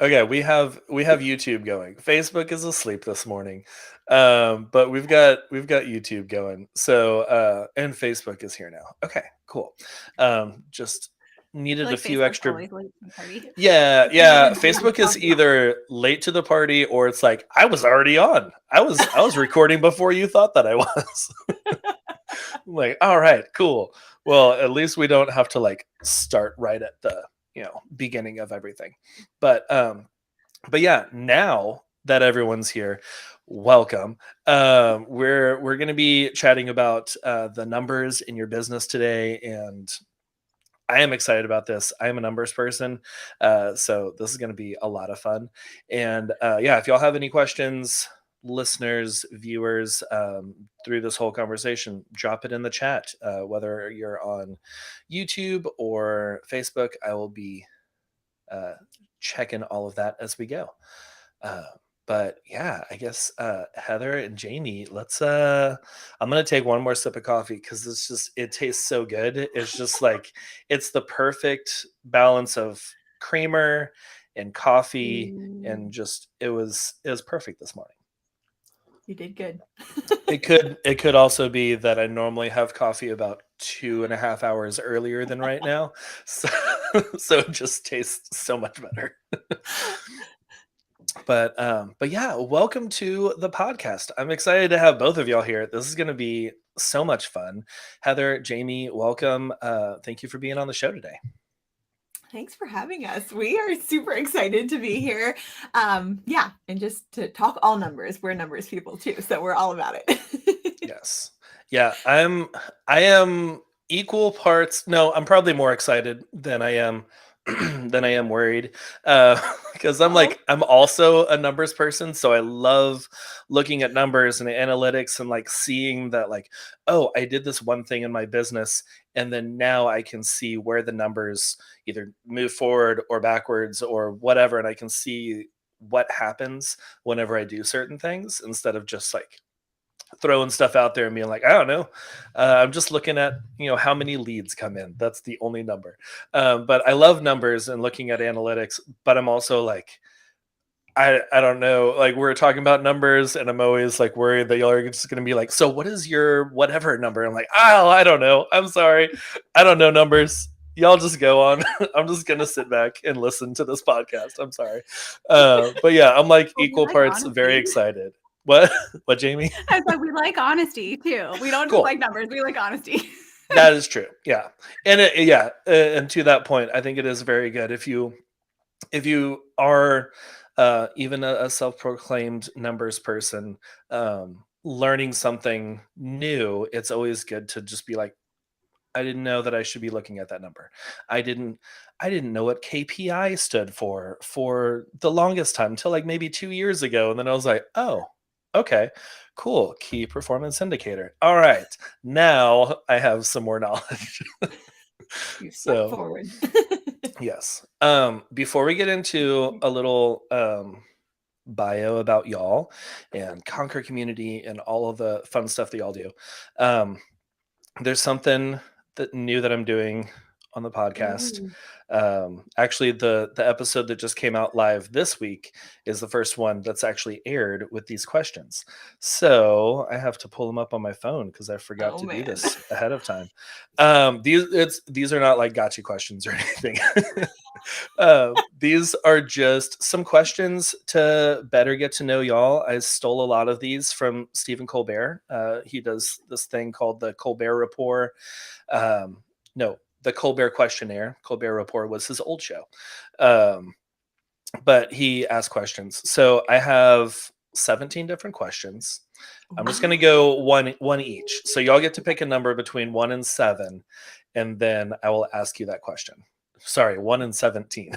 Okay, we have YouTube going. Facebook is asleep this morning, but we've got YouTube going. So and Facebook is here now. Okay, cool. Just I feel needed a like few Facebook's extra. always late to the party. Yeah, It's yeah. never Jamie Facebook is coffee. either late to the party or it's like I was already on. I was recording before you thought that I was. I'm like, all right, cool. Well, at least we don't have to like start right at the beginning of everything. But but yeah, now that everyone's here, welcome. We're going to be chatting about the numbers in your business today, and I am excited about this. I am a numbers person, so this is going to be a lot of fun. And yeah, if y'all have any questions, listeners, viewers, through this whole conversation, drop it in the chat. Whether you're on YouTube or Facebook, I will be uh, checking all of that as we go. Uh, but yeah, I guess Heather and Jamie, let's. I'm gonna take one more sip of coffee because it tastes so good. It's just like it's the perfect balance of creamer and coffee, and Mm, just it was perfect this morning. you did good. It could also be that I normally have coffee about 2.5 hours earlier than right now, so so it just tastes so much better. But yeah, welcome to the podcast. I'm excited to have both of y'all here. This is going to be so much fun. Heather, Jamie, welcome. Thank you for being on the show today. Thanks for having us. We are super excited to be here. Yeah, and just to talk all numbers. We're numbers people too, so we're all about it. Yes. Yeah, I am equal parts. No, I'm probably more excited than I am than I am worried. Because I'm Oh, like I'm also a numbers person, so I love looking at numbers and analytics and like seeing that like, oh, I did this one thing in my business and then now I can see where the numbers either move forward or backwards or whatever, and I can see what happens whenever I do certain things instead of just like throwing stuff out there and being like, I don't know. I'm just looking at how many leads come in. That's the only number. But I love numbers and looking at analytics. But I'm also like, I don't know. Like we're talking about numbers, and I'm always like worried that y'all are just going to be like, so what is your whatever number? I'm like, oh, I don't know. I'm sorry, I don't know numbers. Y'all just go on. I'm just gonna sit back and listen to this podcast. I'm sorry, but yeah, I'm like well, we equal like parts very honesty. excited. What? What, Jamie? I said we like honesty too. We don't just Cool. like numbers, we like honesty. That is true. Yeah, and yeah, and to that point, I think it is very good if you are even a self-proclaimed numbers person, learning something new. It's always good to just be like, I didn't know that I should be looking at that number. I didn't I didn't know what KPI stood for the longest time until like maybe 2 years ago, and then I was like, oh, okay, cool, key performance indicator. All right, now I have some more knowledge. You step So forward. yes. Before we get into a little bio about y'all and Conquer community and all of the fun stuff that y'all do, um, there's something that new that I'm doing on the podcast. Ooh. Actually, the episode that just came out live this week is the first one that's actually aired with these questions. So I have to pull them up on my phone because I forgot Oh to do man. this ahead of time. These are not like gotcha questions or anything. These are just some questions to better get to know y'all. I stole a lot of these from Stephen Colbert. He does this thing called the Colbert Report. No, the Colbert Questionnaire. Colbert Report was his old show. Um, but he asked questions. So I have 17 different questions. I'm just going to go one each. So y'all get to pick a number between 1 and 7, and then I will ask you that question. Sorry, 1 and 17.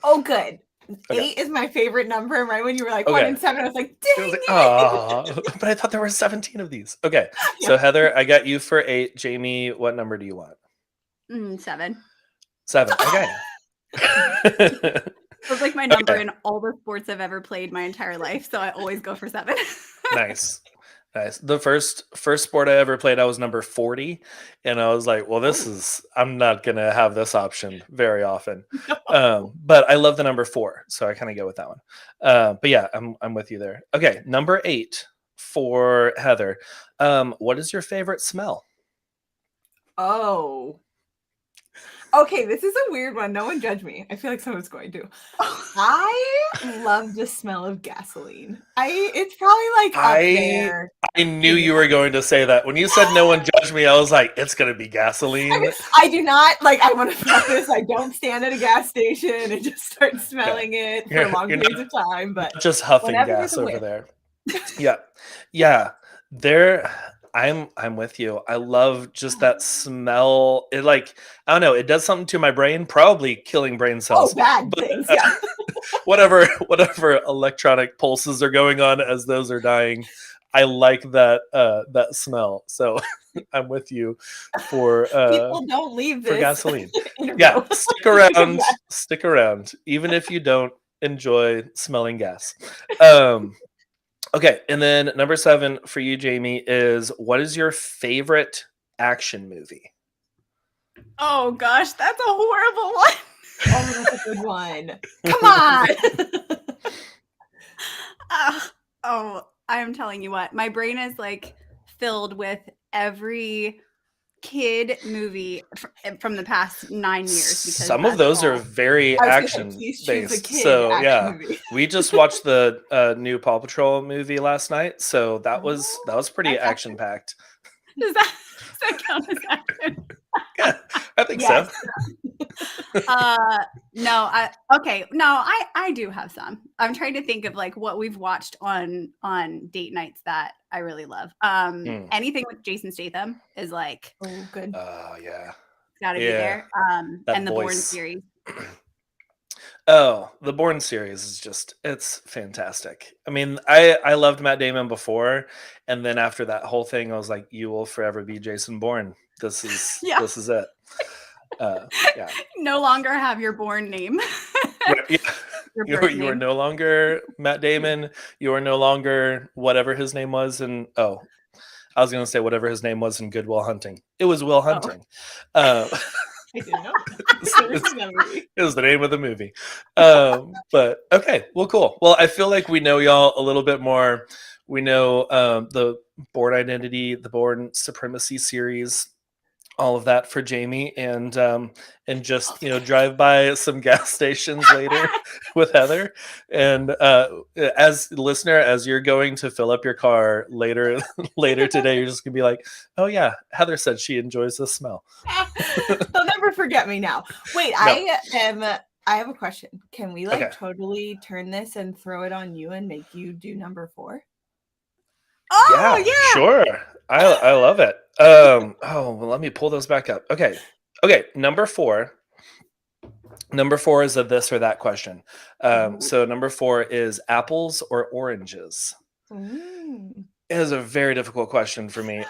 Oh good. Okay. 8 is my favorite number. And right when you were like 1 Okay. and 7, I was like, It was dang like, it. ah, but I thought there were 17 of these. Okay. Yeah. So Heather, I got you for 8. Jamie, what number do you want? 7. 7. Okay. That's like my number Okay. in all the sports I've ever played my entire life. So I always go for 7. Nice. Nice. The first sport I ever played, I was number 40, and I was like, "Well, Oh, I'm not gonna have this option very often." no. But I love the number 4, so I kind of go with that one. But yeah, I'm with you there. Okay, number 8 for Heather. What is your favorite smell? Oh. Okay, this is a weird one. No one judge me. I feel like someone's going to. I love the smell of gasoline. It's probably like up I there I knew in the you were going to say that. When you said no one judge me, I was like, it's gonna be gasoline. I do not like. I want to preface. I don't stand at a gas station and just start Yeah, smelling it for you're long you're periods of time. But not just huffing whenever there's gas a over whiff, there. Yeah. Yeah. There I'm with you. I love just that smell. It like I don't know, it does something to my brain, probably killing brain oh, cells. bad But things. Yeah. whatever electronic pulses are going on as those are dying, I like that smell. So I'm with you People don't leave for this gasoline. interview Yeah, because of that. stick around, even if you don't enjoy smelling gas. Um, okay, and then number 7 for you, Jamie, is what is your favorite action movie? Oh gosh, that's a horrible one. Oh, that's a good one. Come on. Oh, I'm telling you what, my brain is like filled with every kid movie from the past 9 years because Some of that's those are all. very I was gonna say, action please choose a based. kid So action yeah, movie. we just watched the new Paw Patrol movie last night. So Oh, that was pretty that's action action. packed. Does that count as action? Yeah, I think so. Yes. No, I do have some. I'm trying to think of like what we've watched on date nights that I really love. Hmm. Anything with Jason Statham is like Oh, good. Oh yeah, gotta be yeah, there. that And the Bourne voice. series. Oh, the Bourne series is just it's fantastic. I mean, I loved Matt Damon before, and then after that whole thing, I was like, you will forever be Jason Bourne. Yeah. This is it. Yeah. No longer have your Bourne name. Right, yeah. Your birth You are name. no longer Matt Damon. You are no longer whatever his name was in I was gonna say whatever his name was in Good Will Hunting. It was Will Oh. Hunting. Uh, I didn't know. it's- Never it's- seen that movie. it was the name of the movie. But okay, well, cool. Well, I feel like we know y'all a little bit more. We know the Bourne Identity, the Bourne Supremacy series, all of that for Jamie, and just drive by some gas stations later with Heather. And as listener, as you're going to fill up your car later later today, you're just gonna be like, oh yeah, Heather said she enjoys the smell. They'll never forget me now. Wait, No. I have a question. Can we like Okay. totally turn this and throw it on you and make you do number 4? Oh Yeah, yeah. sure. I love it. Oh, well, let me pull those back up. Okay. Number 4. Number 4 is a this or that question. So number 4 is apples or oranges. Ooh. It is a very difficult question for me.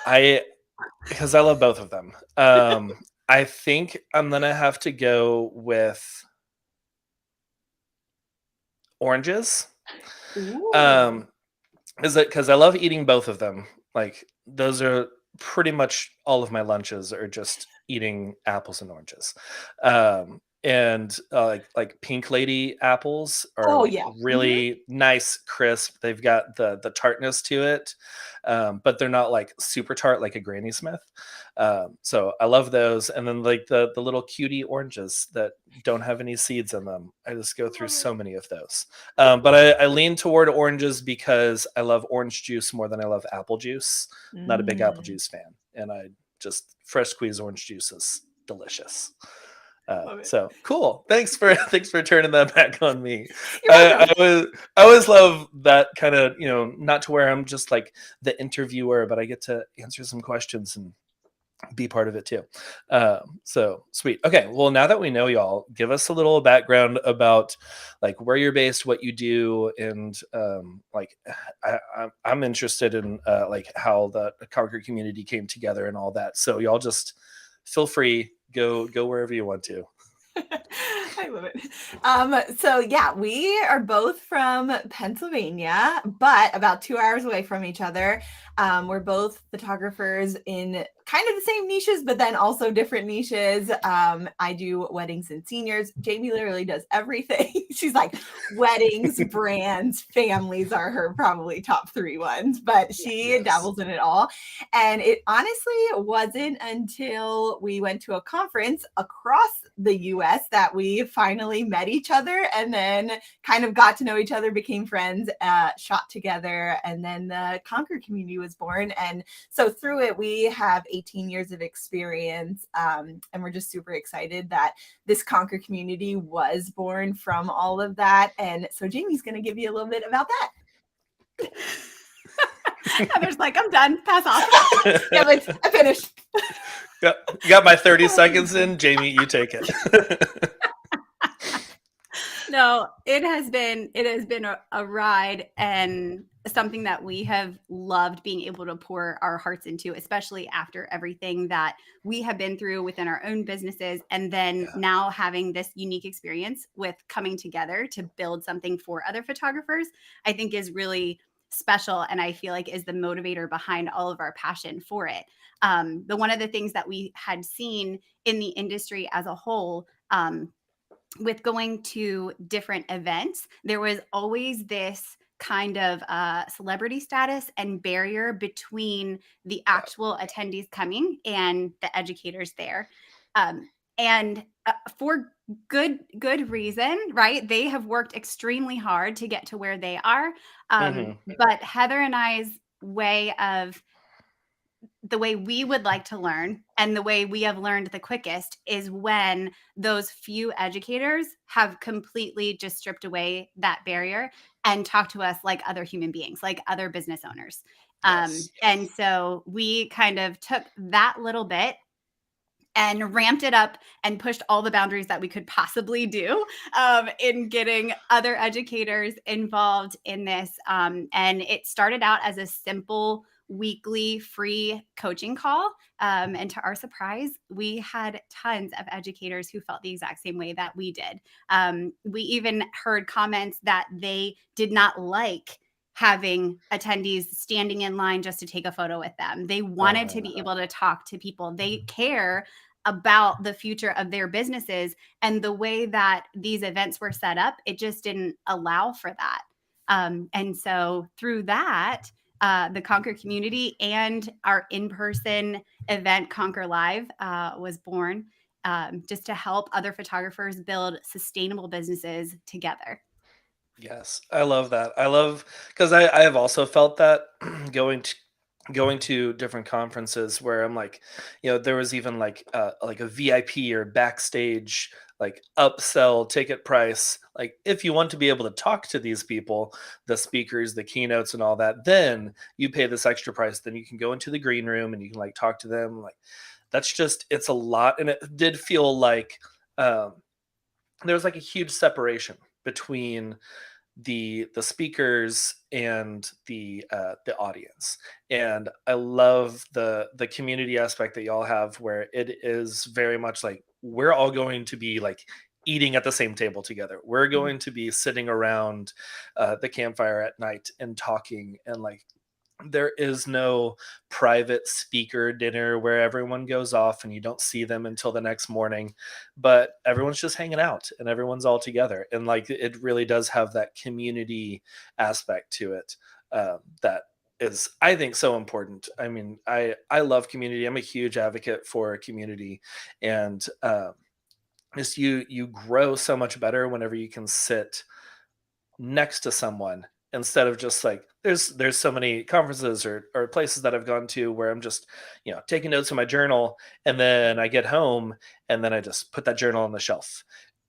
Because I love both of them. I think I'm gonna have to go with oranges. Ooh. Is it because I love eating both of them? Like those are pretty much all of my lunches are just eating apples and oranges. And like Pink Lady apples are Oh like yeah. really nice, crisp. They've got the tartness to it, but they're not like super tart like a Granny Smith. So I love those. And then like the little cutie oranges that don't have any seeds in them. I just go through so many of those. But I lean toward oranges because I love orange juice more than I love apple juice. Not a big apple Mm. juice fan, and I just fresh squeeze orange juice is delicious. Love it. So cool. Thanks for thanks for turning that back on me. You're welcome. I always love that kind of not to where I'm just like the interviewer, but I get to answer some questions and be part of it too. So sweet. Okay. Well, now that we know y'all, give us a little background about like where you're based, what you do, and like I'm interested in like how the Concord community came together and all that. So y'all just feel free, go wherever you want to. I love it. So yeah, we are both from Pennsylvania, but about 2 hours away from each other. We're both photographers in kind of the same niches, but then also different niches. I do weddings and seniors. Jamie literally does everything. She's like weddings, brands, families are her probably top three ones, but she Yes. dabbles in it all. And it honestly wasn't until we went to a conference across the US that we finally met each other and then kind of got to know each other, became friends, shot together, and then the Conquer community was born. And so through it, we have 18 years of experience, and we're just super excited that this Conquer community was born from all of that. And so Jamie's going to give you a little bit about that. Heather's like, I'm done. Pass off. Yeah, but I finished. Yep. You got my 30 seconds in. Jamie, you take it. No, it has been a ride and something that we have loved being able to pour our hearts into, especially after everything that we have been through within our own businesses. And then now having this unique experience with coming together to build something for other photographers, I think is really special. And I feel like is the motivator behind all of our passion for it. The one of the things that we had seen in the industry as a whole, with going to different events, there was always this kind of celebrity status and barrier between the actual attendees coming and the educators there. And for good reason, right? They have worked extremely hard to get to where they are. But Heather and I's way of the way we would like to learn and the way we have learned the quickest is when those few educators have completely just stripped away that barrier and talk to us like other human beings, like other business owners. Yes. And so we kind of took that little bit and ramped it up and pushed all the boundaries that we could possibly do in getting other educators involved in this. And it started out as a simple weekly free coaching call. And to our surprise, we had tons of educators who felt the exact same way that we did. We even heard comments that they did not like having attendees standing in line just to take a photo with them. They wanted to be able to talk to people. They care about the future of their businesses, and the way that these events were set up, it just didn't allow for that. And so through that, the Conquer community and our in-person event Conquer Live was born, just to help other photographers build sustainable businesses together. Yes, I love that. I love because I have also felt that going to different conferences where I'm like, there was even like a VIP or backstage like upsell ticket price. Like if you want to be able to talk to these people, the speakers, the keynotes and all that, then you pay this extra price. Then you can go into the green room and you can like talk to them. Like that's just it's a lot. And it did feel like there was like a huge separation between the speakers and the audience, and I love the community aspect that y'all have, where it is very much like we're all going to be like eating at the same table together. We're going to be sitting around the campfire at night and talking, and like there is no private speaker dinner where everyone goes off and you don't see them until the next morning, but everyone's just hanging out and everyone's all together, and like it really does have that community aspect to it, that is, I think, so important. I mean, I love community. I'm a huge advocate for community, and just you grow so much better whenever you can sit next to someone instead of just like there's so many conferences or places that I've gone to where I'm just taking notes in my journal, and then I get home and then I just put that journal on the shelf,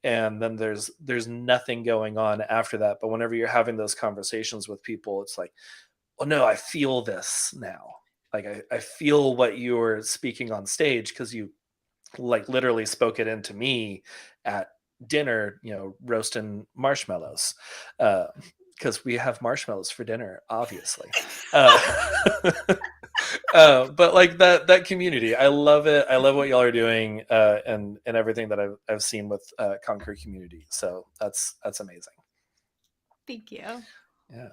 and then there's nothing going on after that. But whenever you're having those conversations with people, it's like, oh no, I feel this now. Like I feel what you're speaking on stage, because you like literally spoke it into me at dinner, roasting marshmallows, because we have marshmallows for dinner, obviously. Uh, But like that community, I love it. I love what y'all are doing, and everything that I've seen with Conquer Community. So that's amazing. Thank you. Yeah.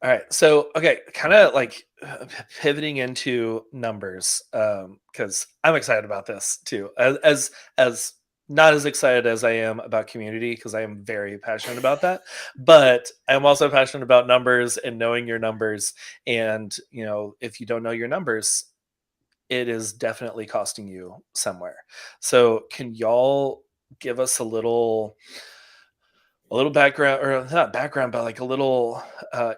All right. So okay, kind of like pivoting into numbers, because I'm excited about this too. As not as excited as I am about community because I am very passionate about that, but I'm also passionate about numbers and knowing your numbers. And if you don't know your numbers, it is definitely costing you somewhere. So can y'all give us a little background, or not background, but like a little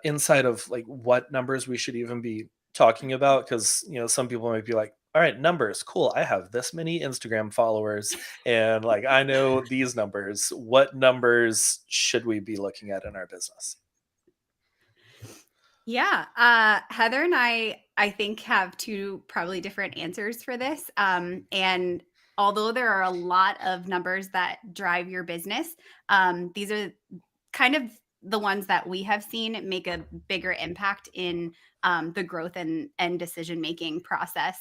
insight of like what numbers we should even be talking about? Because some people might be like, all right, numbers, cool, I have this many Instagram followers, and like I know these numbers. What numbers should we be looking at in our business? Yeah, Heather and I think, have two probably different answers for this. And although there are a lot of numbers that drive your business, these are kind of the ones that we have seen make a bigger impact in the growth and decision making process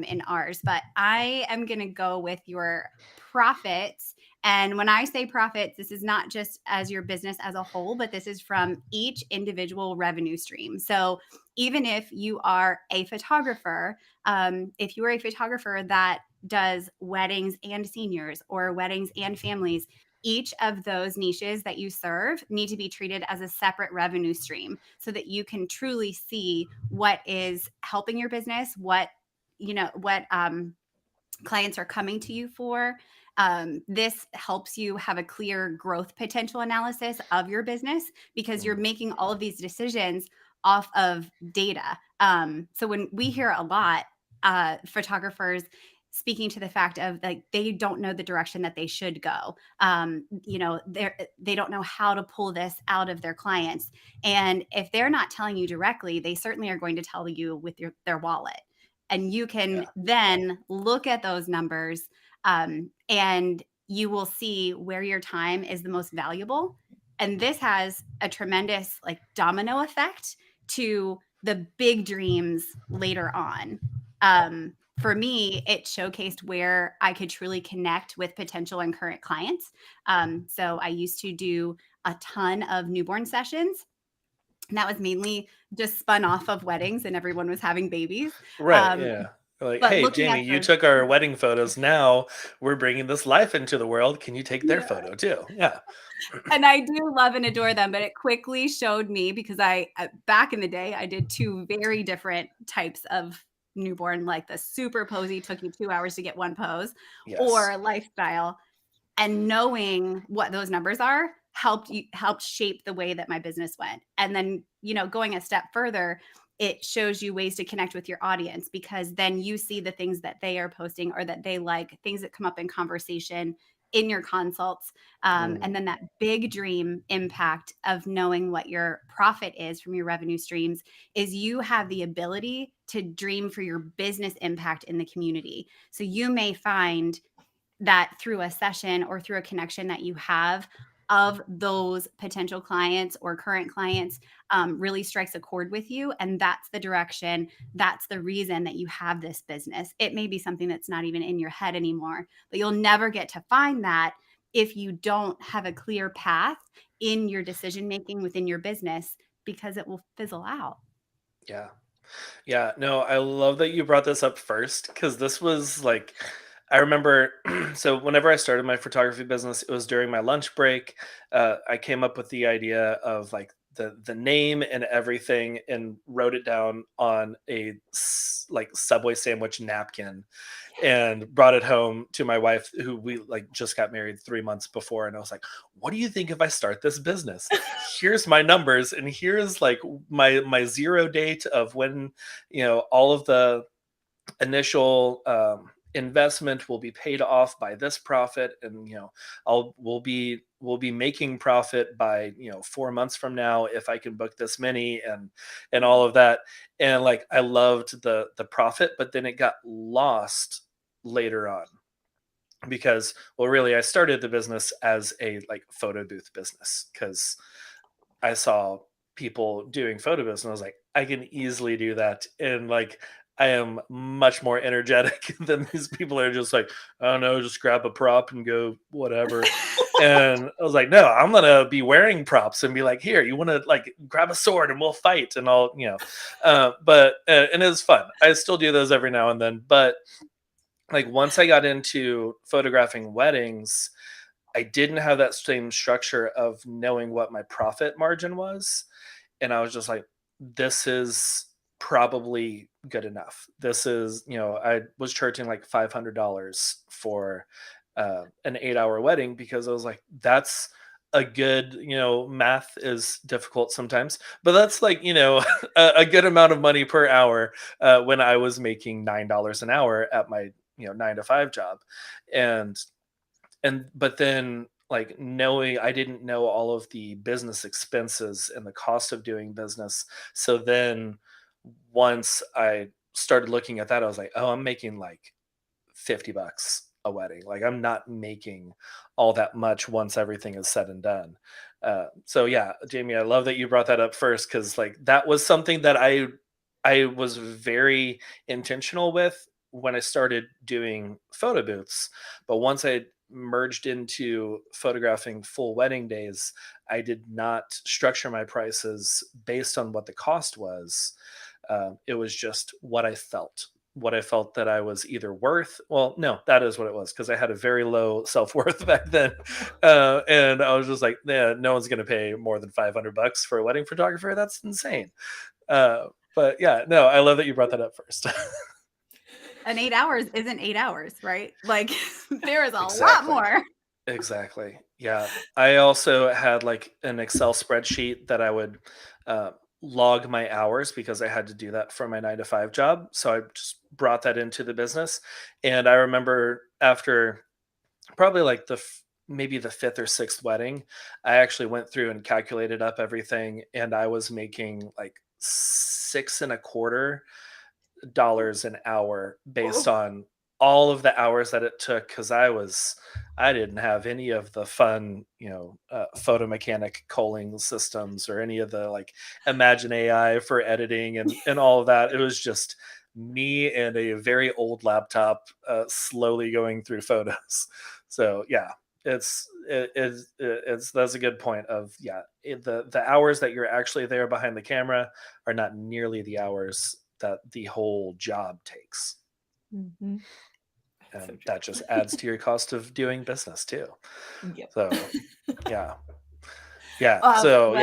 in ours. But I am going to go with your profits. And when I say profits, this is not just as your business as a whole, but this is from each individual revenue stream. So even if you are a photographer, if you are a photographer that does weddings and seniors or weddings and families, each of those niches that you serve need to be treated as a separate revenue stream so that you can truly see what is helping your business, what clients are coming to you for. This helps you have a clear growth potential analysis of your business because you're Mm, making all of these decisions off of data. So when we hear a lot, photographers speaking to the fact of like they don't know the direction that they should go. They don't know how to pull this out of their clients, and if they're not telling you directly, they certainly are going to tell you with their wallet, and you can yeah. then look at those numbers, and you will see where your time is the most valuable. And this has a tremendous like domino effect to the big dreams later on. For me, it showcased where I could truly connect with potential and current clients. So I used to do a ton of newborn sessions, and that was mainly just spun off of weddings and everyone was having babies. Right. Um, Yeah. Like, but hey, looking at Jamie, you those, took our wedding photos. Now we're bringing this life into the world. Can you take their yeah, photo too? Yeah. and I do love and adore them, but it quickly showed me because back in the day, I did two very different types of newborn, like the super posy took you 2 hours to get one pose, Yes. or lifestyle. And knowing what those numbers are helped shape the way that my business went. And then going a step further, it shows you ways to connect with your audience because then you see the things that they are posting or that they like, things that come up in conversation in your consults. And Mm, then that big dream impact of knowing what your profit is from your revenue streams is you have the ability to dream for your business impact in the community. So you may find that through a session or through a connection that you have of those potential clients or current clients really strikes a chord with you. And that's the direction, that's the reason that you have this business. It may be something that's not even in your head anymore, but you'll never get to find that if you don't have a clear path in your decision making within your business because it will fizzle out. yeah. Yeah, no, I love that you brought this up first because this was like, I remember. So, whenever I started my photography business, it was during my lunch break. I came up with the idea of like the name and everything and wrote it down on a like Subway sandwich napkin and brought it home to my wife, who we like just got married 3 months before. And I was like, what do you think if I start this business? Here's my numbers, and here's like my zero date of when all of the initial investment will be paid off by this profit, and I'll we'll be making profit by 4 months from now if I can book this many, and all of that. And like I loved the profit, but then it got lost later on because, well, really I started the business as a like photo booth business because I saw people doing photo booths and I was like, I can easily do that. And like I am much more energetic than these people that are just like, I don't know, just grab a prop and go whatever. And I was like, no, I'm gonna be wearing props and be like, here, you want to like grab a sword and we'll fight and all, But and it was fun. I still do those every now and then. But like once I got into photographing weddings, I didn't have that same structure of knowing what my profit margin was. And I was just like, this is probably good enough. This is, I was charging like $500 for an 8 hour wedding because I was like, that's a good, math is difficult sometimes, but that's like, a good amount of money per hour when I was making $9 an hour at my, 9 to 5 job. And but then like knowing I didn't know all of the business expenses and the cost of doing business. So then once I started looking at that, I was like, oh, I'm making like $50 a wedding. Like I'm not making all that much once everything is said and done. So yeah, Jamie, I love that you brought that up first because like that was something that I was very intentional with when I started doing photo booths. But once I merged into photographing full wedding days, I did not structure my prices based on what the cost was. It was just what I felt that I was either worth. Well, no, that is what it was because I had a very low self worth back then, and I was just like, yeah, no one's going to pay more than $500 for a wedding photographer. That's insane. But yeah, no, I love that you brought that up first. And 8 hours isn't 8 hours, right? Like there is a lot Exactly. more. Exactly. Yeah. I also had like an Excel spreadsheet that I would uh, log my hours because I had to do that for my 9 to 5 job. So I just brought that into the business. And I remember after probably like maybe the fifth or sixth wedding, I actually went through and calculated up everything. And I was making like six and a quarter dollars an hour based Oh, on all of the hours that it took because I didn't have any of the fun photo mechanic culling systems or any of the like imagine AI for editing and all of that. It was just me and a very old laptop slowly going through photos. So yeah, it's that's a good point of yeah, the hours that you're actually there behind the camera are not nearly the hours that the whole job takes. mhm. That's so And true. that just adds to your cost of doing business too. Yep. So yeah. Yeah. So yeah.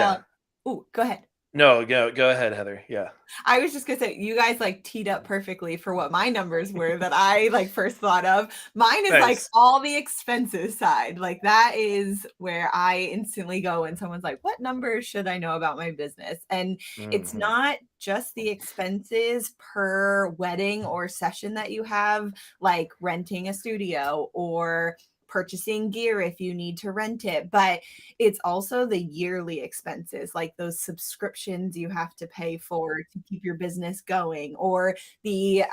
Well, oh, go ahead. No, go ahead, Heather. Yeah. I was just gonna say you guys like teed up perfectly for what my numbers were that I like first thought of. Mine is like Nice. all the expenses side. Like that is where I instantly go when someone's like, "What numbers should I know about my business?" And it's Hmm. not just the expenses per wedding or session that you have, like renting a studio or purchasing gear if you need to rent it, but it's also the yearly expenses, like those subscriptions you have to pay for to keep your business going, or the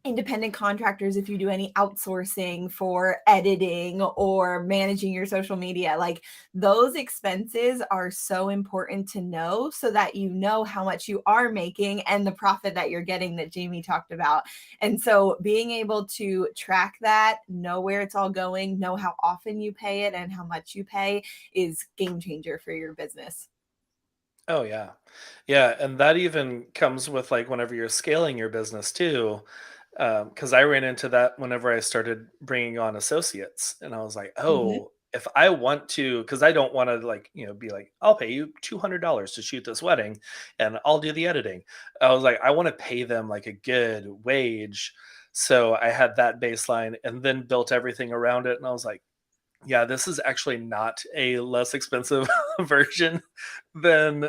independent contractors if you do any outsourcing for editing or managing your social media. Like those expenses are so important to know so that you know how much you are making and the profit that you're getting that Jamie talked about. And so being able to track that, know where it's all going, know how often you pay it and how much you pay is game changer for your business. Oh yeah. Yeah, and that even comes with like whenever you're scaling your business too. Because I ran into that whenever I started bringing on associates, and I was like, Mhm. oh, if I want to, because I don't want to like be like, I'll pay you $200 to shoot this wedding, and I'll do the editing. I was like, I want to pay them like a good wage, so I had that baseline, and then built everything around it, and I was like, yeah, this is actually not a less expensive version than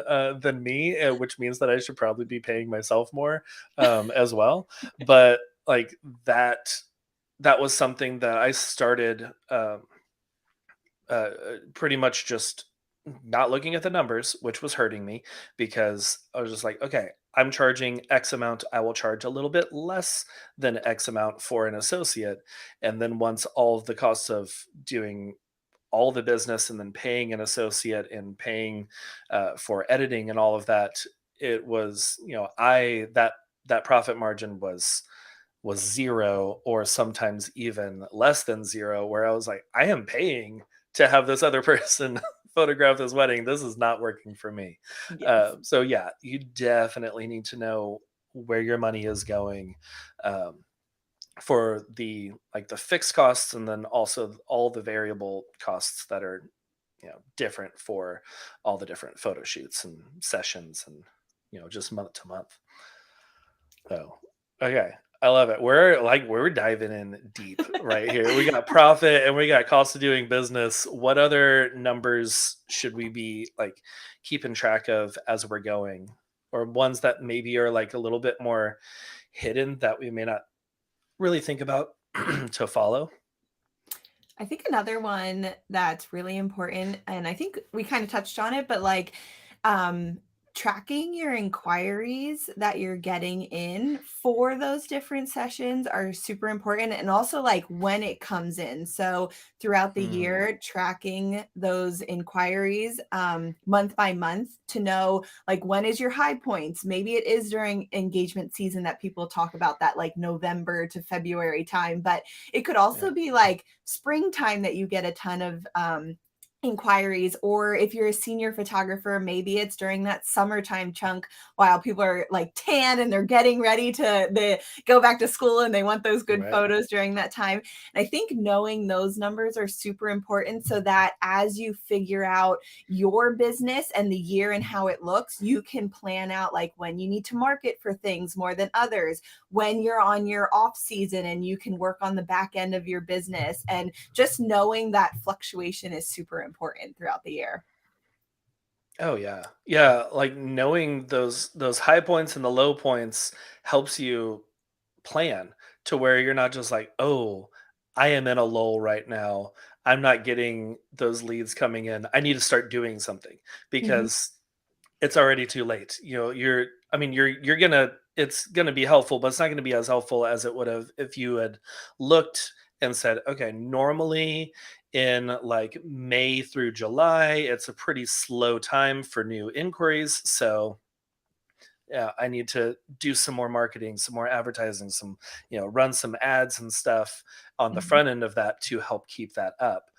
me, which means that I should probably be paying myself more as well. But like that was something that I started pretty much just not looking at the numbers, which was hurting me because I was just like, okay, I'm charging X amount. I will charge a little bit less than X amount for an associate. And then once all of the costs of doing all the business and then paying an associate and paying for editing and all of that it was, I that profit margin was zero, or sometimes even less than zero, where I was like, I am paying to have this other person photograph this wedding. This is not working for me. Yes. So yeah, you definitely need to know where your money is going, um, for the fixed costs, and then also all the variable costs that are different for all the different photo shoots and sessions, and just month to month. So, okay, I love it. We're diving in deep right here. We got profit and we got cost of doing business. What other numbers should we be like keeping track of as we're going, or ones that maybe are like a little bit more hidden that we may not really think about to follow? I think another one that's really important, and I think we kind of touched on it, but like um, tracking your inquiries that you're getting in for those different sessions are super important. And also like when it comes in. So throughout the Hmm. year, tracking those inquiries month by month to know like when is your high points. Maybe it is during engagement season that people talk about that like November to February time, but it could Yeah. also be like springtime that you get a ton of inquiries. Or if you're a senior photographer, maybe it's during that summertime chunk while people are like tan and they're getting ready to they go back to school and they want those good Right. photos during that time. And I think knowing those numbers are super important so that as you figure out your business and the year and how it looks, you can plan out like when you need to market for things more than others, when you're on your off season and you can work on the back end of your business. And just knowing that fluctuation is super important throughout the year. Oh yeah. Yeah, like knowing those high points and the low points helps you plan, to where you're not just like, "Oh, I am in a lull right now. I'm not getting those leads coming in. I need to start doing something," Mhm. because it's already too late. You're gonna it's gonna be helpful, but it's not gonna be as helpful as it would have if you had looked and said, okay, normally in like May through July, it's a pretty slow time for new inquiries. So yeah, I need to do some more marketing, some more advertising, run some ads and stuff on the Mhm. front end of that to help keep that up.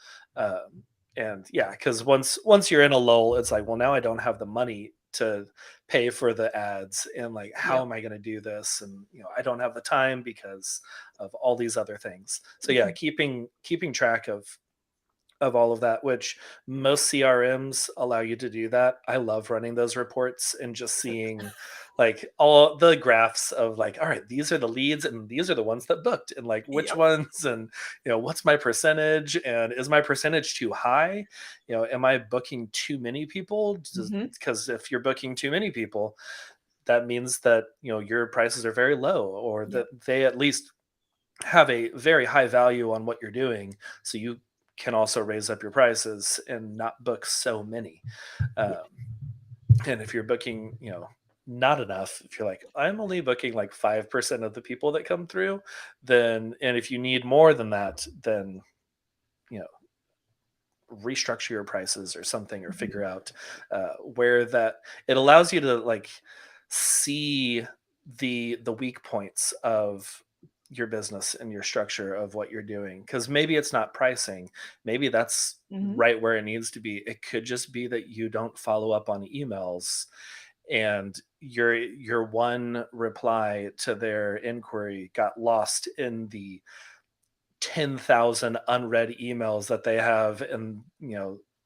And yeah, because once you're in a lull, it's like, well, now I don't have the money to pay for the ads, and like, how Yep. am I going to do this? And I don't have the time because of all these other things. So yeah, Mhm. keeping track of all of that, which most CRMs allow you to do that. I love running those reports and just seeing like all the graphs of like, all right, these are the leads and these are the ones that booked, and like which Yep. ones, and what's my percentage, and is my percentage too high? Am I booking too many people? Mhm. Because if you're booking too many people, that means that your prices are very low, or that Yep. they at least have a very high value on what you're doing, so you can also raise up your prices and not book so many. Yep. um, and if you're booking not enough, if you're like, I'm only booking like 5% of the people that come through, then, and if you need more than that, then you know restructure your prices or something, or Mhm. figure out where that it allows you to like see the weak points of your business and your structure of what you're doing, because maybe it's not pricing, maybe that's Mhm. right where it needs to be. It could just be that you don't follow up on emails, and your one reply to their inquiry got lost in the 10,000 unread emails that they have. And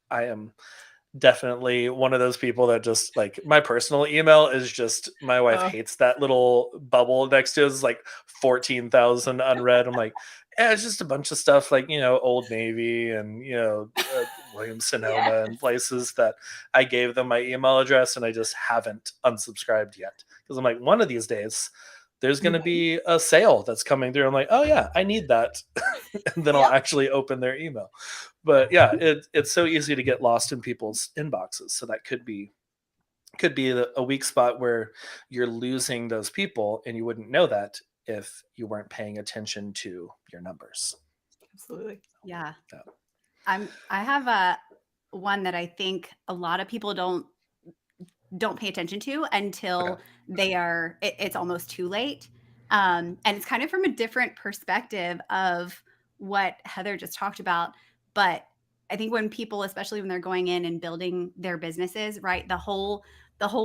I am definitely one of those people that just like, my personal email is just, my wife Oh, hates that little bubble next to it. It's like 14,000 unread. I'm like, yeah, it's just a bunch of stuff like, Old Navy and, Williams Sonoma and yes. places that I gave them my email address, and I just haven't unsubscribed yet. Because I'm like, one of these days, there's going You to might. be a sale that's coming through. I'm like, oh yeah, I need that. And then I'll Yep. actually open their email. But yeah, it's so easy to get lost in people's inboxes. So that could be a weak spot where you're losing those people, and you wouldn't know that if you weren't paying attention to your numbers. Absolutely. Yeah. Yeah. I have a one that I think a lot of people don't don't pay attention to Okay. until it's almost too late. And it's kind of from a different perspective of what Heather just talked about. But I think when people, especially when they're going in and building their businesses, right, the whole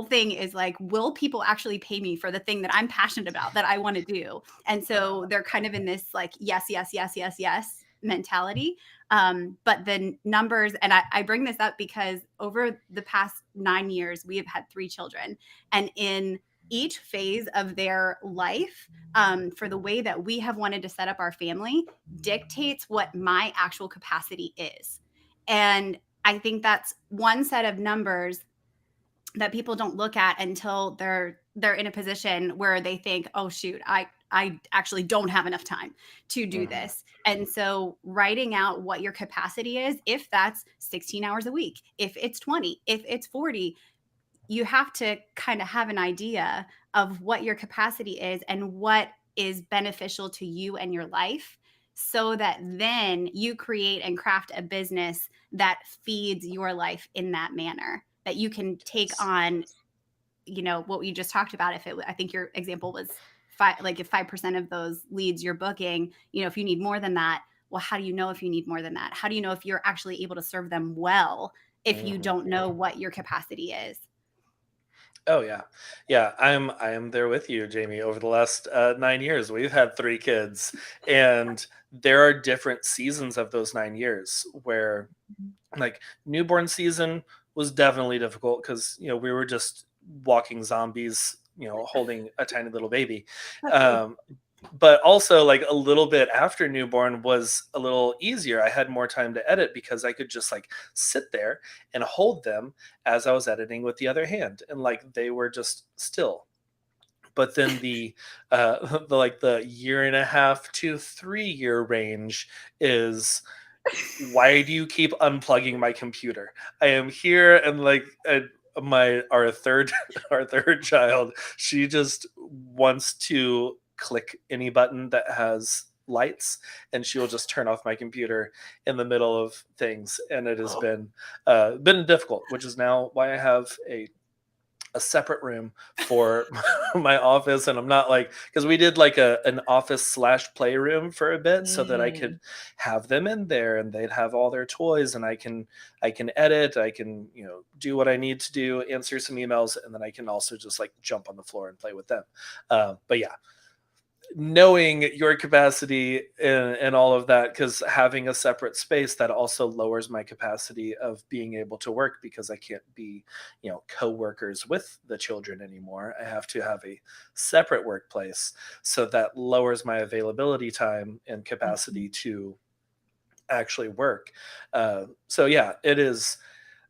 thing is like, will people actually pay me for the thing that I'm passionate about, that I want to do? And so they're kind of in this like, yes, yes, yes, yes, yes mentality. But the numbers, and I bring this up because over the past 9 years, we have had 3 children. And in each phase of their life, for the way that we have wanted to set up our family, dictates what my actual capacity is. And I think that's one set of numbers that people don't look at until they're in a position where they think, oh shoot, I actually don't have enough time to do Hmm. this. And so writing out what your capacity is, if that's 16 hours a week, if it's 20, if it's 40, you have to kind of have an idea of what your capacity is and what is beneficial to you and your life, so that then you create and craft a business that feeds your life in that manner, that you can take Yes. on, what we just talked about. I think your example was five, like if 5% of those leads you're booking, if you need more than that, well, how do you know if you need more than that? How do you know if you're actually able to serve them well if you Hmm. don't know what your capacity is? Oh yeah, yeah. I am there with you, Jamie. Over the last 9 years, we've had 3 kids, and there are different seasons of those 9 years where, like, newborn season was definitely difficult because we were just walking zombies, holding a tiny little baby. Um, but also, like, a little bit after newborn was a little easier. I had more time to edit because I could just like sit there and hold them as I was editing with the other hand, and like they were just still. But then the year and a half to 3 year range is, why do you keep unplugging my computer? I am here, and like, my our third our third child, she just wants to click any button that has lights, and she will just turn off my computer in the middle of things, and it has been difficult, which is now why I have a separate room for my office. And I'm not like, because we did like an office slash playroom for a bit so that I could Mm. have them in there and they'd have all their toys, and I can edit, I can do what I need to do, answer some emails, and then I can also just like jump on the floor and play with them. But yeah, knowing your capacity and all of that, because having a separate space, that also lowers my capacity of being able to work, because I can't be co-workers with the children anymore. I have to have a separate workplace, so that lowers my availability time and capacity Mhm. to actually work. So yeah, it is,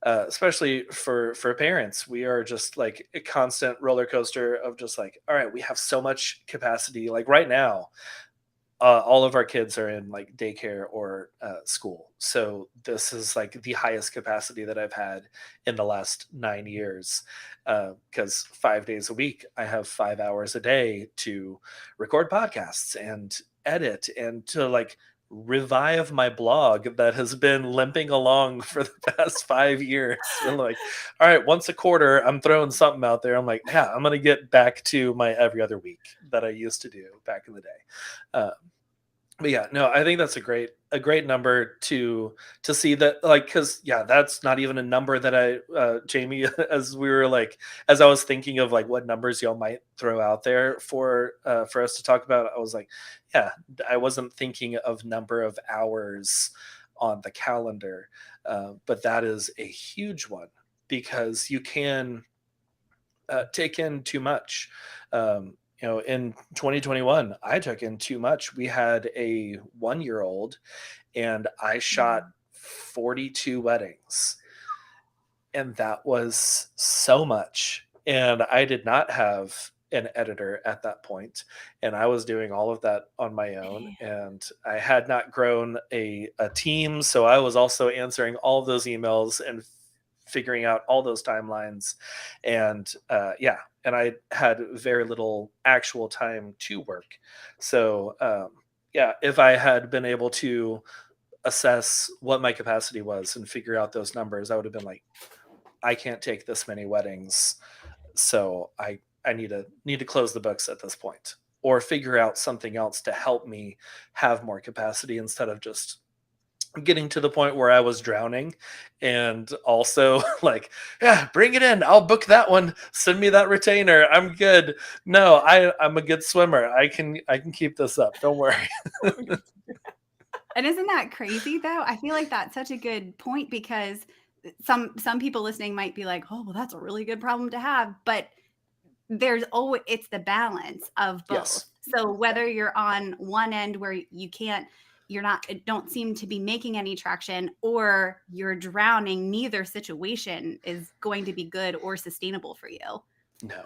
especially for parents, we are just like a constant roller coaster of just like, all right, we have so much capacity. Like right now, all of our kids are in like daycare or school, so this is like the highest capacity that I've had in the last 9 years, because 5 days a week I have 5 hours a day to record podcasts and edit, and to like revive my blog that has been limping along for the past 5 years. And like, all right, once a quarter I'm throwing something out there. I'm like, yeah, I'm gonna get back to my every other week that I used to do back in the day. uh, but yeah, no, I think that's a great number to see, that, like, because yeah, that's not even a number that Jamie, as we were like, as I was thinking of like what numbers y'all might throw out there for us to talk about, I was like, yeah, I wasn't thinking of number of hours on the calendar, but that is a huge one, because you can take in too much. In 2021, I took in too much. We had a 1 year old, and I shot Mm. 42 weddings, and that was so much. And I did not have an editor at that point, and I was doing all of that on my own. And I had not grown a team, so I was also answering all of those emails and figuring out all those timelines. And yeah, and I had very little actual time to work. So yeah, if I had been able to assess what my capacity was and figure out those numbers, I would have been like, I can't take this many weddings, so I need to close the books at this point, or figure out something else to help me have more capacity instead of just getting to the point where I was drowning. And also like, yeah, bring it in, I'll book that one, send me that retainer, I'm good. No, I'm a good swimmer, I can keep this up, don't worry. And isn't that crazy though? I feel like that's such a good point, because some people listening might be like, "Oh, well, that's a really good problem to have," but there's always, it's the balance of both. Yes. So whether you're on one end where you're not, don't seem to be making any traction, or you're drowning, neither situation is going to be good or sustainable for you. No,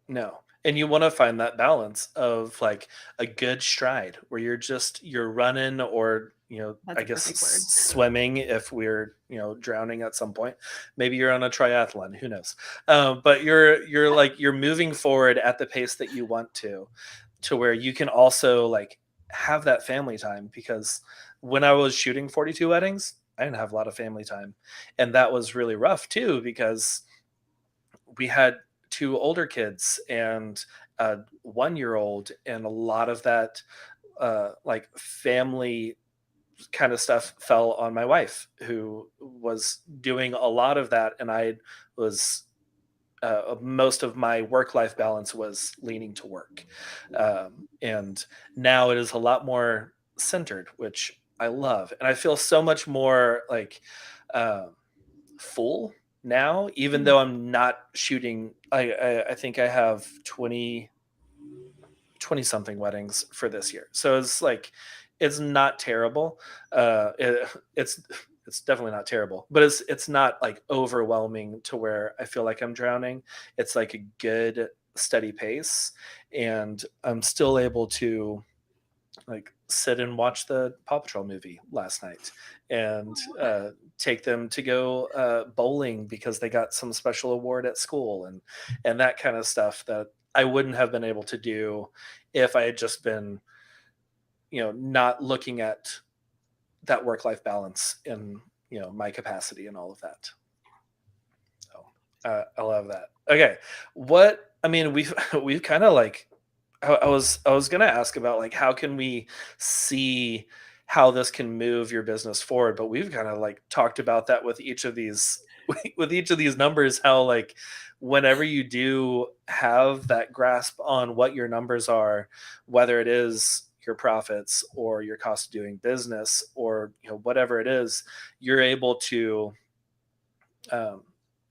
no. And you want to find that balance of like a good stride where you're running, or, That's I a guess perfect word. swimming if we're, drowning at some point. Maybe you're on a triathlon, who knows? But you're moving forward at the pace that you want to where you can also like have that family time. Because when I was shooting 42 weddings, I didn't have a lot of family time. And that was really rough too, because we had two older kids and a 1 year old, and a lot of that like family kind of stuff fell on my wife, who was doing a lot of that, and I was most of my work life balance was leaning to work. And now it is a lot more centered, which I love, and I feel so much more like um full now, even Mm. though I'm not shooting. I think I have 20 something weddings for this year. So it's like, it's not terrible. It's definitely not terrible, but it's not like overwhelming to where I feel like I'm drowning. It's like a good steady pace, and I'm still able to like sit and watch the Paw Patrol movie last night, and take them to go bowling because they got some special award at school, and that kind of stuff that I wouldn't have been able to do if I had just been, not looking at that work life balance in, my capacity and all of that. So I love that. Okay, what I mean, we've kind of like, I was gonna ask about like how can we see how this can move your business forward, but we've kind of like talked about that with each of these with each of these numbers, how like whenever you do have that grasp on what your numbers are, whether it is your profits or your cost of doing business, or whatever it is, you're able to um,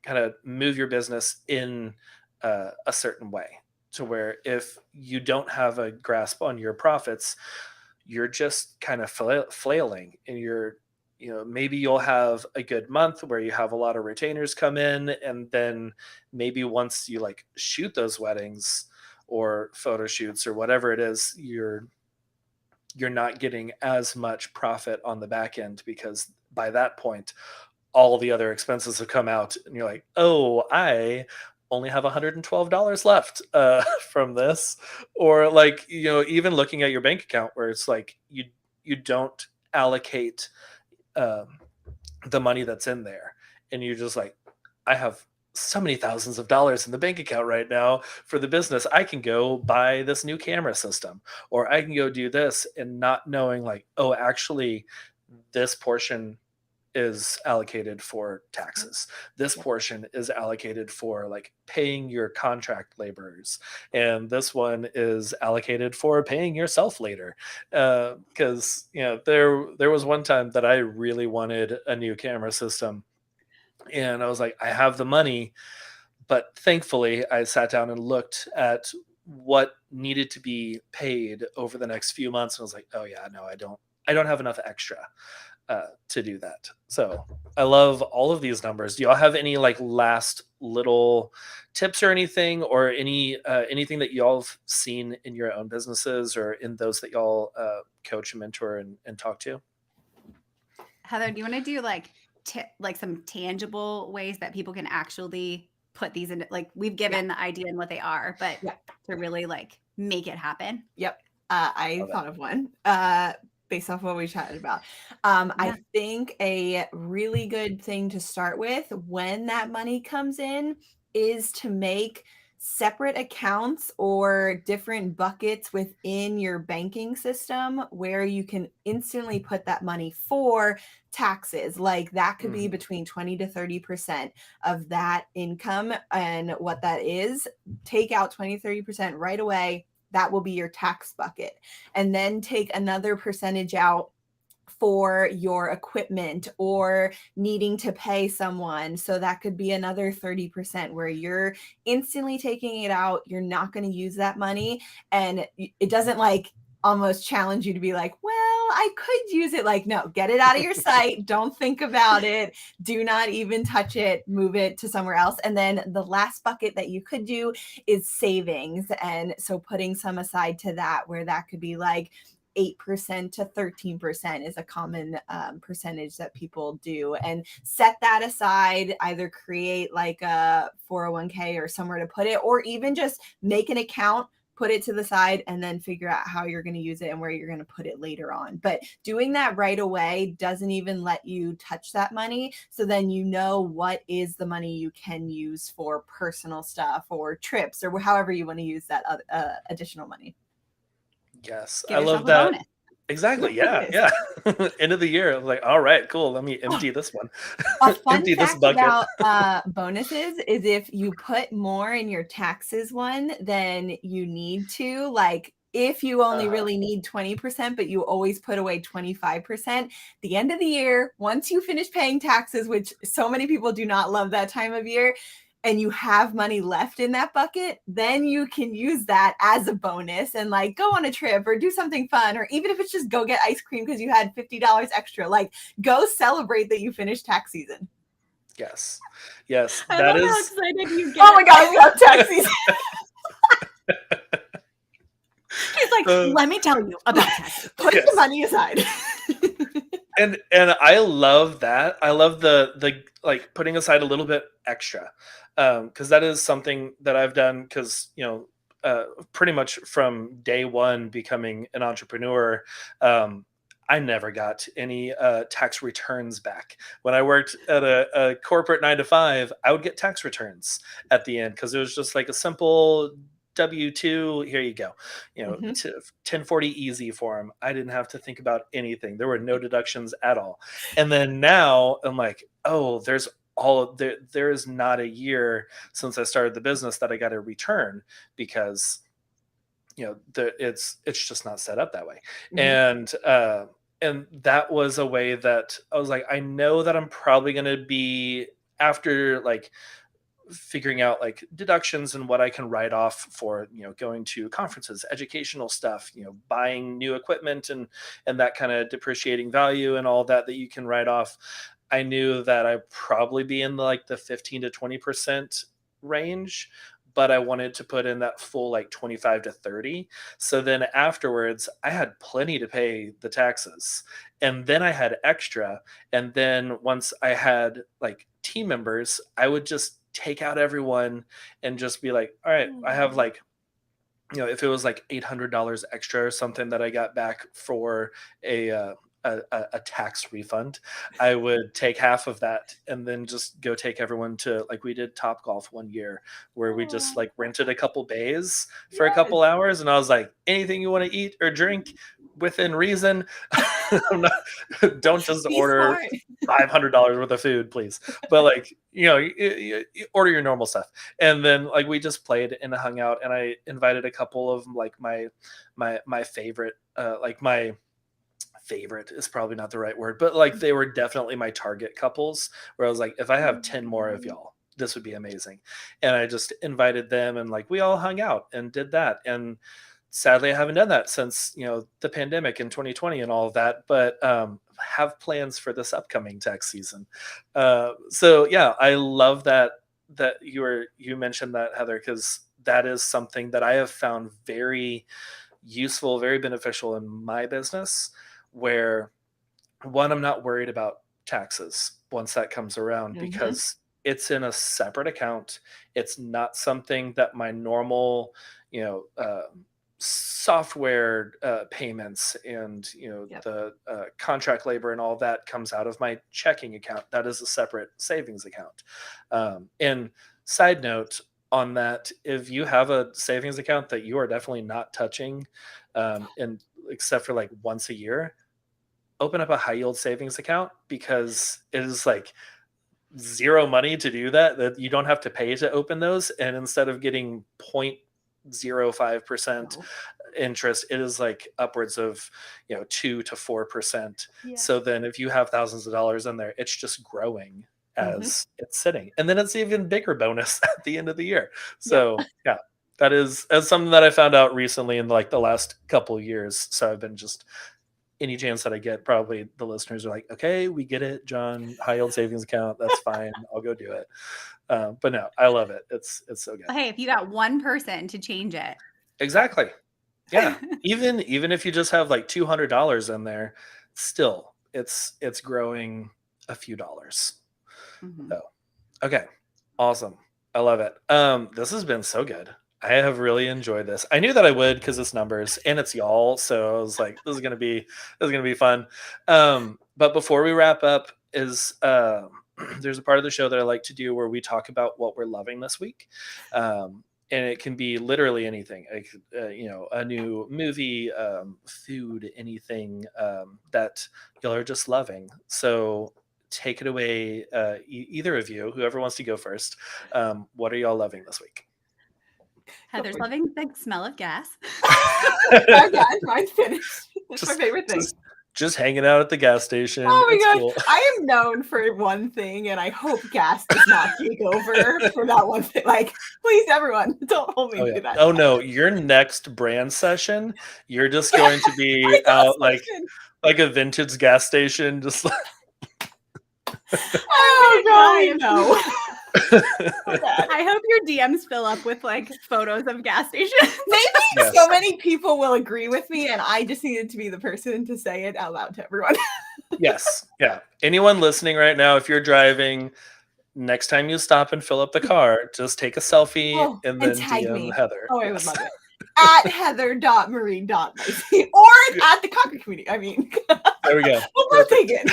kind of move your business in a certain way, to where if you don't have a grasp on your profits, you're just kind of flailing, and maybe you'll have a good month where you have a lot of retainers come in, and then maybe once you like shoot those weddings or photo shoots or whatever it is, you're not getting as much profit on the back end, because by that point all the other expenses have come out, and you're like, oh, I only have $112 left from this. Or like, even looking at your bank account, where it's like you don't allocate um, the money that's in there, and you're just like, I have so many thousands of dollars in the bank account right now for the business, I can go buy this new camera system, or I can go do this, and not knowing like, oh, actually this portion is allocated for taxes. This Yep. portion is allocated for like paying your contract laborers, and this one is allocated for paying yourself later. Because there was one time that I really wanted a new camera system, and I was like, I have the money, but thankfully I sat down and looked at what needed to be paid over the next few months, and I was like, oh yeah, no, I don't have enough extra to do that. So I love all of these numbers. Do y'all have any like last little tips or anything, or anything that y'all have seen in your own businesses, or in those that y'all coach and mentor and talk to? Heather, do you want to do like like some tangible ways that people can actually put these into, like, we've Yeah. given the idea and what they are, but Yeah. to really like make it happen? Yep. I Love it. thought of one. based off what we chatted about. I Yeah. think a really good thing to start with when that money comes in is to make separate accounts or different buckets within your banking system where you can instantly put that money for taxes. Like that could be Mhm. between 20 to 30% of that income. And what that is, take out 20, 30% right away. That will be your tax bucket. And then take another percentage out for your equipment or needing to pay someone. So that could be another 30% where you're instantly taking it out. You're not going to use that money. And it doesn't like almost challenge you to be like, well, I could use it. Like, no, get it out of your sight. Don't think about it. Do not even touch it. Move it to somewhere else. And then the last bucket that you could do is savings. And so putting some aside to that, where that could be like 8% to 13% is a common percentage that people do, and set that aside. Either create like a 401k or somewhere to put it, or even just make an account, put it to the side, and then figure out how you're going to use it and where you're going to put it later on. But doing that right away doesn't even let you touch that money. So then you know what is the money you can use for personal stuff or trips or however you want to use that additional money. Yes, Give I love yourself a that. bonus. Exactly. Yeah, Bonus. yeah. End of the year, I'm like, all right, cool. Let me Oh, empty this one. a fun Empty this fact bucket. about bonuses is if you put more in your taxes one than you need to, like if you only Uh-huh. really need 20%, but you always put away 25%, the end of the year, once you finish paying taxes, which so many people do not love that time of year, and you have money left in that bucket, then you can use that as a bonus and like go on a trip or do something fun, or even if it's just go get ice cream because you had $50 extra, like go celebrate that you finished tax season. Yes. Yes, I that love how is excited you Oh my get. God, we love tax season. He's like, let me tell you about taxes. Put the yes. money aside. And I love that. I love the like putting aside a little bit extra. Because that is something that I've done because, pretty much from day one becoming an entrepreneur, I never got any tax returns back. When I worked at a corporate 9 to 5, I would get tax returns at the end because it was just like a simple W-2. Here you go, Mhm. 1040 easy for them. I didn't have to think about anything. There were no deductions at all. And then now I'm like, oh, there is not a year since I started the business that I got a return because it's just not set up that way. Mhm. And that was a way that I was like, I know that I'm probably going to be, after like figuring out like deductions and what I can write off for, going to conferences, educational stuff, buying new equipment, and that kind of depreciating value and all that you can write off. I knew that I'd probably be in like the 15 to 20% range, but I wanted to put in that full like 25 to 30. So then afterwards, I had plenty to pay the taxes. And then I had extra. And then once I had like team members, I would just take out everyone and just be like, all right, I have like, if it was like $800 extra or something that I got back for a a tax refund, I would take half of that and then just go take everyone to, like, we did Top Golf one year where we just like rented a couple bays for a Yes. couple hours, and I was like, anything you want to eat or drink within reason. I'm not, don't just Be order smart. $500 worth of food, please. But like, you order your normal stuff. And then like we just played and hung out, and I invited a couple of like my favorite, like my favorite is probably not the right word, but like they were definitely my target couples, where I was like, if I have 10 more of y'all, this would be amazing. And I just invited them, and like we all hung out and did that. And sadly, I haven't done that since, the pandemic in 2020 and all of that, but have plans for this upcoming tax season. So yeah, I love that you mentioned that, Heather, because that is something that I have found very useful, very beneficial in my business, where one, I'm not worried about taxes once that comes around Mhm. because it's in a separate account. It's not something that my normal, you know, software payments and Yep. the contract labor and all that comes out of my checking account. That is a separate savings account. And side note on that, if you have a savings account that you are definitely not touching, and except for like once a year, open up a high yield savings account, because it is like zero money to do that you don't have to pay to open those. And instead of getting 0.05% No. interest, it is like upwards of 2 to 4%. Yeah. So then if you have thousands of dollars in there, it's just growing Mhm. as it's sitting, and then it's even bigger bonus at the end of the year. So yeah, that's something that I found out recently in like the last couple of years. So I've been just, any chance that I get, probably the listeners are like, okay, we get it, John, high yield savings account, that's fine, I'll go do it. But no, I love it. It's so good. Hey, if you got one person to change it. Exactly. Yeah. Even if you just have like $200 in there, still it's growing a few dollars. Mhm. So okay. Awesome. I love it. This has been so good. I have really enjoyed this. I knew that I would, because it's numbers and it's y'all. So I was like, this is gonna be fun. But before we wrap up, is there's a part of the show that I like to do where we talk about what we're loving this week. And it can be literally anything, like, a new movie, food, anything that y'all are just loving. So take it away, either of you, whoever wants to go first. What are y'all loving this week? Heather's loving the smell of gas. My God, mine's finished. That's my favorite thing. Just hanging out at the gas station. Oh my It's gosh, cool. I am known for one thing, and I hope gas does not take over for that one thing. Like, please, everyone, don't hold me Oh, to yeah. that. Oh no, your next brand session, you're just going to be My gas out like station. a vintage gas station, just like Oh God, no. I hope your DMs fill up with like photos of gas stations. Maybe Yes. so many people will agree with me, and I just needed to be the person to say it out loud to everyone. Yes. Yeah. Anyone listening right now, if you're driving, next time you stop and fill up the car, just take a selfie Oh, and and then tag DM me. Heather. Oh, I would Yes. love it. At heather.marie.leicy or at the Conquer community. I mean, There we go. we'll both take it.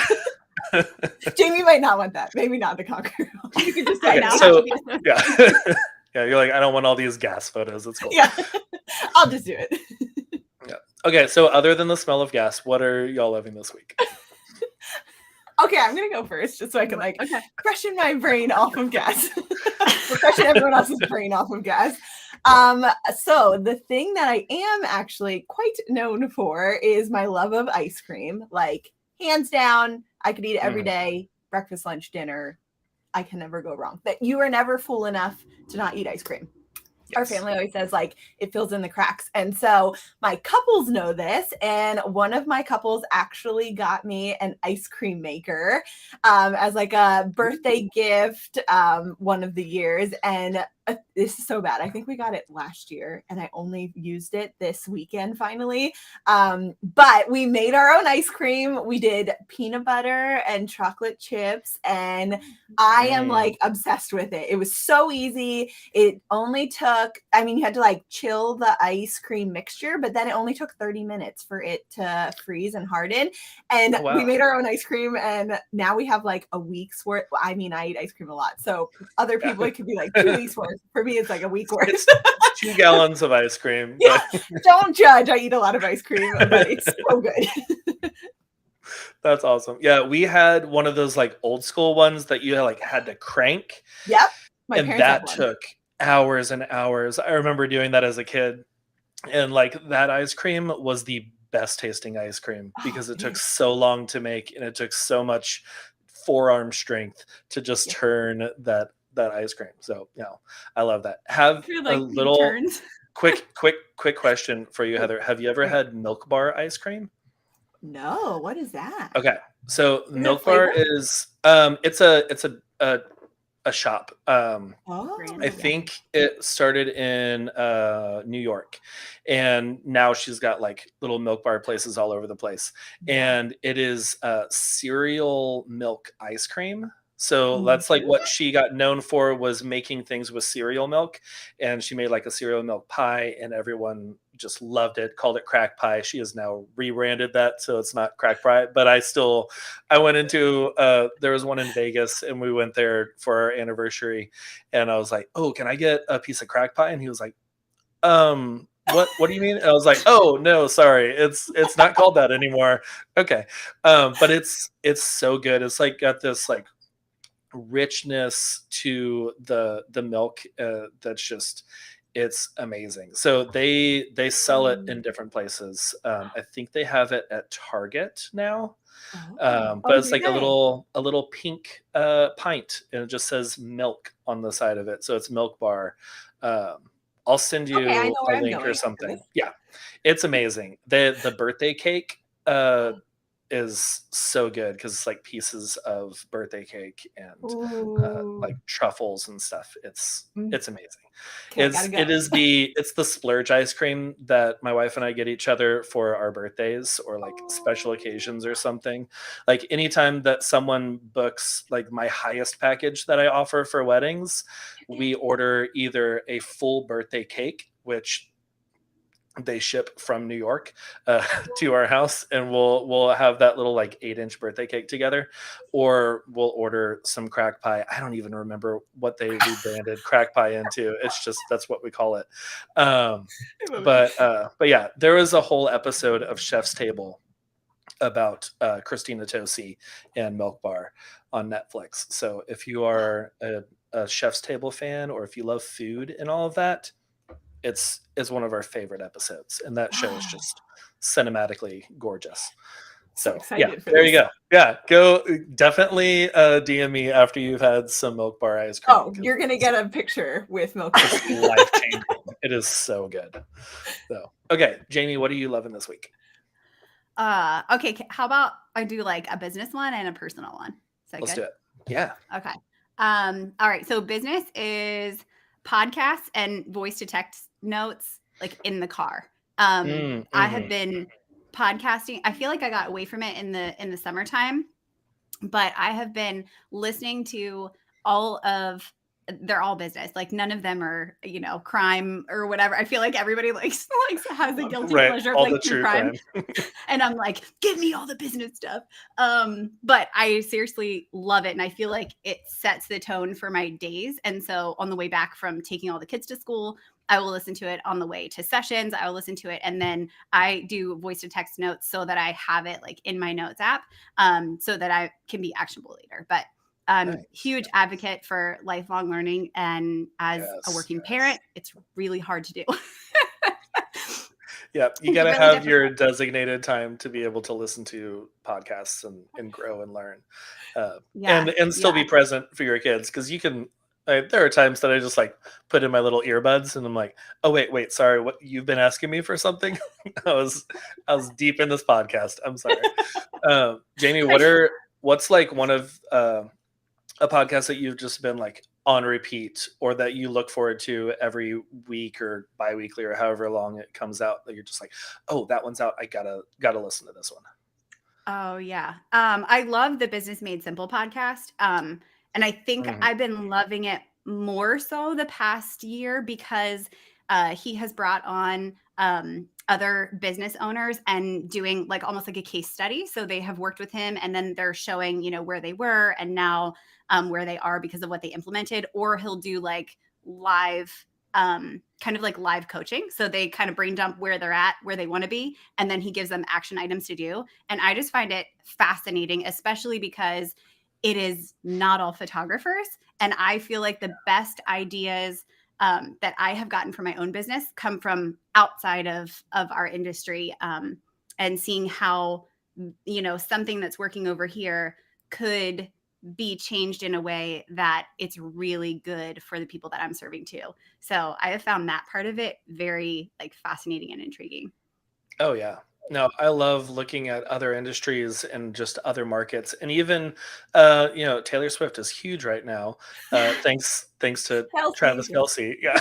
Jamie might not want that. Maybe not the Conquer. You could just I say now Okay, have so to be associated. yeah. Yeah, you're like, I don't want all these gas photos. It's cool. Yeah, I'll just do it. Okay, so other than the smell of gas, what are y'all loving this week? Okay, I'm gonna go first, just so I can like Okay. freshen my brain off of gas. Or freshen everyone else's brain off of gas. So the thing that I am actually quite known for is my love of ice cream. Like, hands down, I could eat it every day, breakfast, lunch, dinner. I can never go wrong. That you are never fool enough to not eat ice cream. Our family always says like it fills in the cracks. And so my couples know this. And one of my couples actually got me an ice cream maker as like a birthday gift one of the years. And this is so bad. I think we got it last year and I only used it this weekend finally. But we made our own ice cream. We did peanut butter and chocolate chips. And I am like obsessed with it. It was so easy. It only took, I mean, you had to like chill the ice cream mixture, but then it only took 30 minutes for it to freeze and harden. And Oh, wow. we made our own ice cream. And now we have like a week's worth. I mean, I eat ice cream a lot. So other people, it could be like 2 weeks worth. For me, it's like a week worth. It's 2 gallons of ice cream. Yeah, don't judge. I eat a lot of ice cream, but it's so good. That's awesome. Yeah, we had one of those like old school ones that you like had to crank. Yep. My And parents had that one. took hours and hours. I remember doing that as a kid. And like that ice cream was the best tasting ice cream because it took so long to make and it took so much forearm strength to just turn that ice cream. So, I love that. Have Like a little turns. quick question for you, Heather. Have you ever had Milk Bar ice cream? No, what is that? Okay. So it Milk Bar flavor? is it's a shop. I think it started in New York, and now she's got like little Milk Bar places all over the place. And it is cereal milk ice cream. So that's like what she got known for, was making things with cereal milk. And she made like a cereal milk pie, and everyone just loved it, called it crack pie. She has now rebranded that, so it's not crack pie. But I went into, there was one in Vegas, and we went there for our anniversary. And I was like, oh, can I get a piece of crack pie? And he was like, what do you mean? And I was like, oh no, sorry, it's not called that anymore. Okay. But it's so good. It's like got this like richness to the milk, that's just, it's amazing. So they sell it in different places. I think they have it at Target now. But it's do like they? a little pink pint, and it just says milk on the side of it, so it's Milk Bar. I'll send Okay, I you know a where I'm link or going after something. this. Yeah, it's amazing. The birthday cake is so good, because it's like pieces of birthday cake and like truffles and stuff. It's amazing. Okay, gotta go. It's the splurge ice cream that my wife and I get each other for our birthdays, or like special occasions or something. Like anytime that someone books like my highest package that I offer for weddings, we order either a full birthday cake, which they ship from New York to our house, and we'll have that little like 8-inch birthday cake together, or we'll order some crack pie. I don't even remember what they rebranded crack pie into. It's just, that's what we call it. But yeah, there was a whole episode of Chef's Table about Christina Tosi and Milk Bar on Netflix. So if you are a Chef's Table fan, or if you love food and all of that, it's one of our favorite episodes, and that show is just cinematically gorgeous. So yeah, excited for there this. you go. Yeah, go definitely DM me after you've had some Milk Bar ice cream. Oh, you're gonna get a picture with Milk Bar. It's life changing. It is so good. So okay, Jamie, what are you loving this week? Okay, how about I do like a business one and a personal one? Is that Let's good? do it. Yeah. Okay. All right. So business is podcasts and voice to text notes, like in the car. I have been podcasting. I feel like I got away from it in the summertime, but I have been listening to they're all business. Like none of them are, crime or whatever. I feel like everybody likes has a guilty pleasure of all like the true crime. And I'm like, give me all the business stuff. But I seriously love it. And I feel like it sets the tone for my days. And so on the way back from taking all the kids to school, I will listen to it. On the way to sessions, I will listen to it. And then I do voice to text notes so that I have it like in my notes app, so that I can be actionable later. But huge advocate for lifelong learning. And as a working parent, it's really hard to do. Yeah, you got to have your designated time to be able to listen to podcasts and grow and learn, and still be present for your kids. Because you can, there are times that I just like put in my little earbuds, and I'm like, oh wait, sorry, what, you've been asking me for something? I was deep in this podcast. I'm sorry. Jamie, what's like one of a podcast that you've just been like on repeat, or that you look forward to every week or bi-weekly or however long it comes out, that you're just like, oh, that one's out, I gotta listen to this one? Oh yeah. I love the Business Made Simple podcast. And I think I've been loving it more so the past year because he has brought on other business owners and doing like almost like a case study. So they have worked with him, and then they're showing, where they were and now where they are because of what they implemented. Or he'll do like live, kind of like live coaching. So they kind of brain dump where they're at, where they want to be, and then he gives them action items to do. And I just find it fascinating, especially because it is not all photographers. And I feel like the best ideas that I have gotten for my own business come from outside of our industry, and seeing how, something that's working over here could be changed in a way that it's really good for the people that I'm serving to. So I have found that part of it very like fascinating and intriguing. Oh yeah. No, I love looking at other industries and just other markets. And even Taylor Swift is huge right now. Thanks to Kelsey. Travis Kelce. Yeah.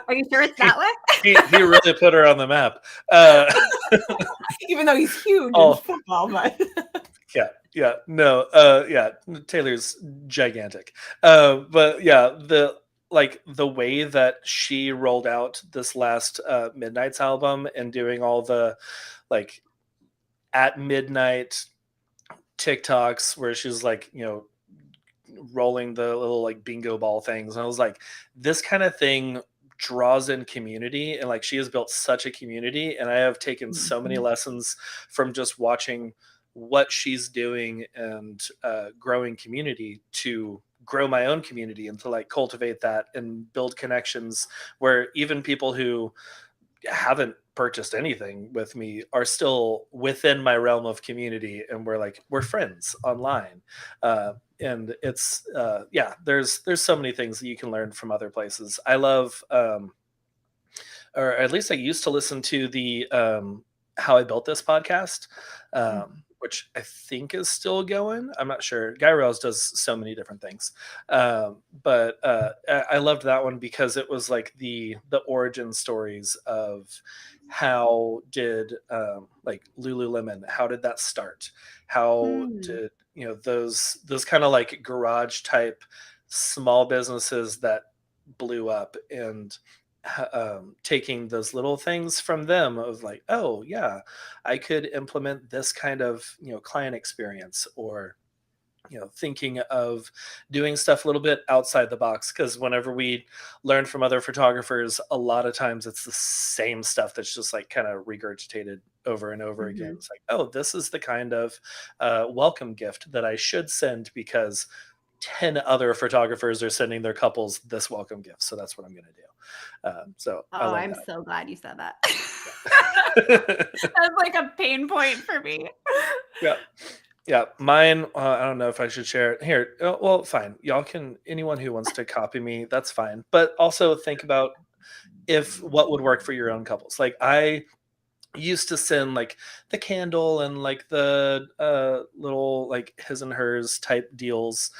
Are you sure it's that way? he really put her on the map. Even though he's huge in football, but Yeah, no, yeah, Taylor's gigantic. But yeah, the way that she rolled out this last Midnight's album and doing all the like at midnight TikToks where she's like, rolling the little like bingo ball things. And I was like, this kind of thing draws in community. And like, she has built such a community. And I have taken so many Mhm. lessons from just watching what she's doing and growing community to grow my own community and to like cultivate that and build connections where even people who haven't purchased anything with me are still within my realm of community and we're friends online. And it's yeah, there's so many things that you can learn from other places. I love or at least I used to listen to the How I Built This podcast, which I think is still going. I'm not sure. Guy Raz does so many different things, but I loved that one because it was like the origin stories of how did like Lululemon, how did that start? How Hmm. did those kind of like garage type small businesses that blew up and taking those little things from them of like, oh yeah, I could implement this kind of client experience, or thinking of doing stuff a little bit outside the box, because whenever we learn from other photographers, a lot of times it's the same stuff that's just like kind of regurgitated over and over again. Mhm. It's like, oh, this is the kind of welcome gift that I should send because 10 other photographers are sending their couples this welcome gift, so that's what I'm going to do. So I Oh, love I'm so glad you said that. that. That's like a pain point for me. Yeah. Yeah, mine. I don't know if I should share it here. Well, fine. Y'all can. Anyone who wants to copy me, that's fine. But also think about if what would work for your own couples. Like I used to send like the candle and like the little like his and hers type deals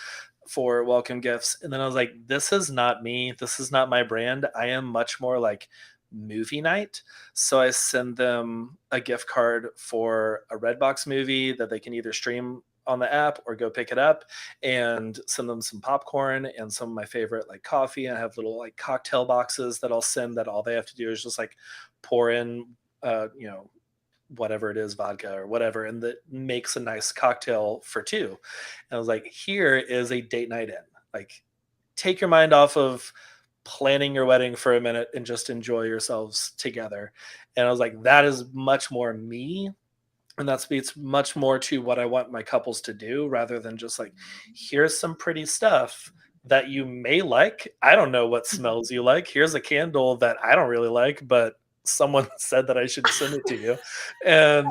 for welcome gifts, and then I was like, this is not me, this is not my brand. I am much more like movie night. So I send them a gift card for a Redbox movie that they can either stream on the app or go pick it up, and send them some popcorn and some of my favorite like coffee. I have little like cocktail boxes that I'll send that all they have to do is just like pour in whatever it is, vodka or whatever, and that makes a nice cocktail for two. And I was like, here is a date night in. Like, take your mind off of planning your wedding for a minute and just enjoy yourselves together. And I was like, that is much more me. And that speaks much more to what I want my couples to do rather than just like, here's some pretty stuff that you may like. I don't know what smells you like. Here's a candle that I don't really like, but someone said that I should send it to you. And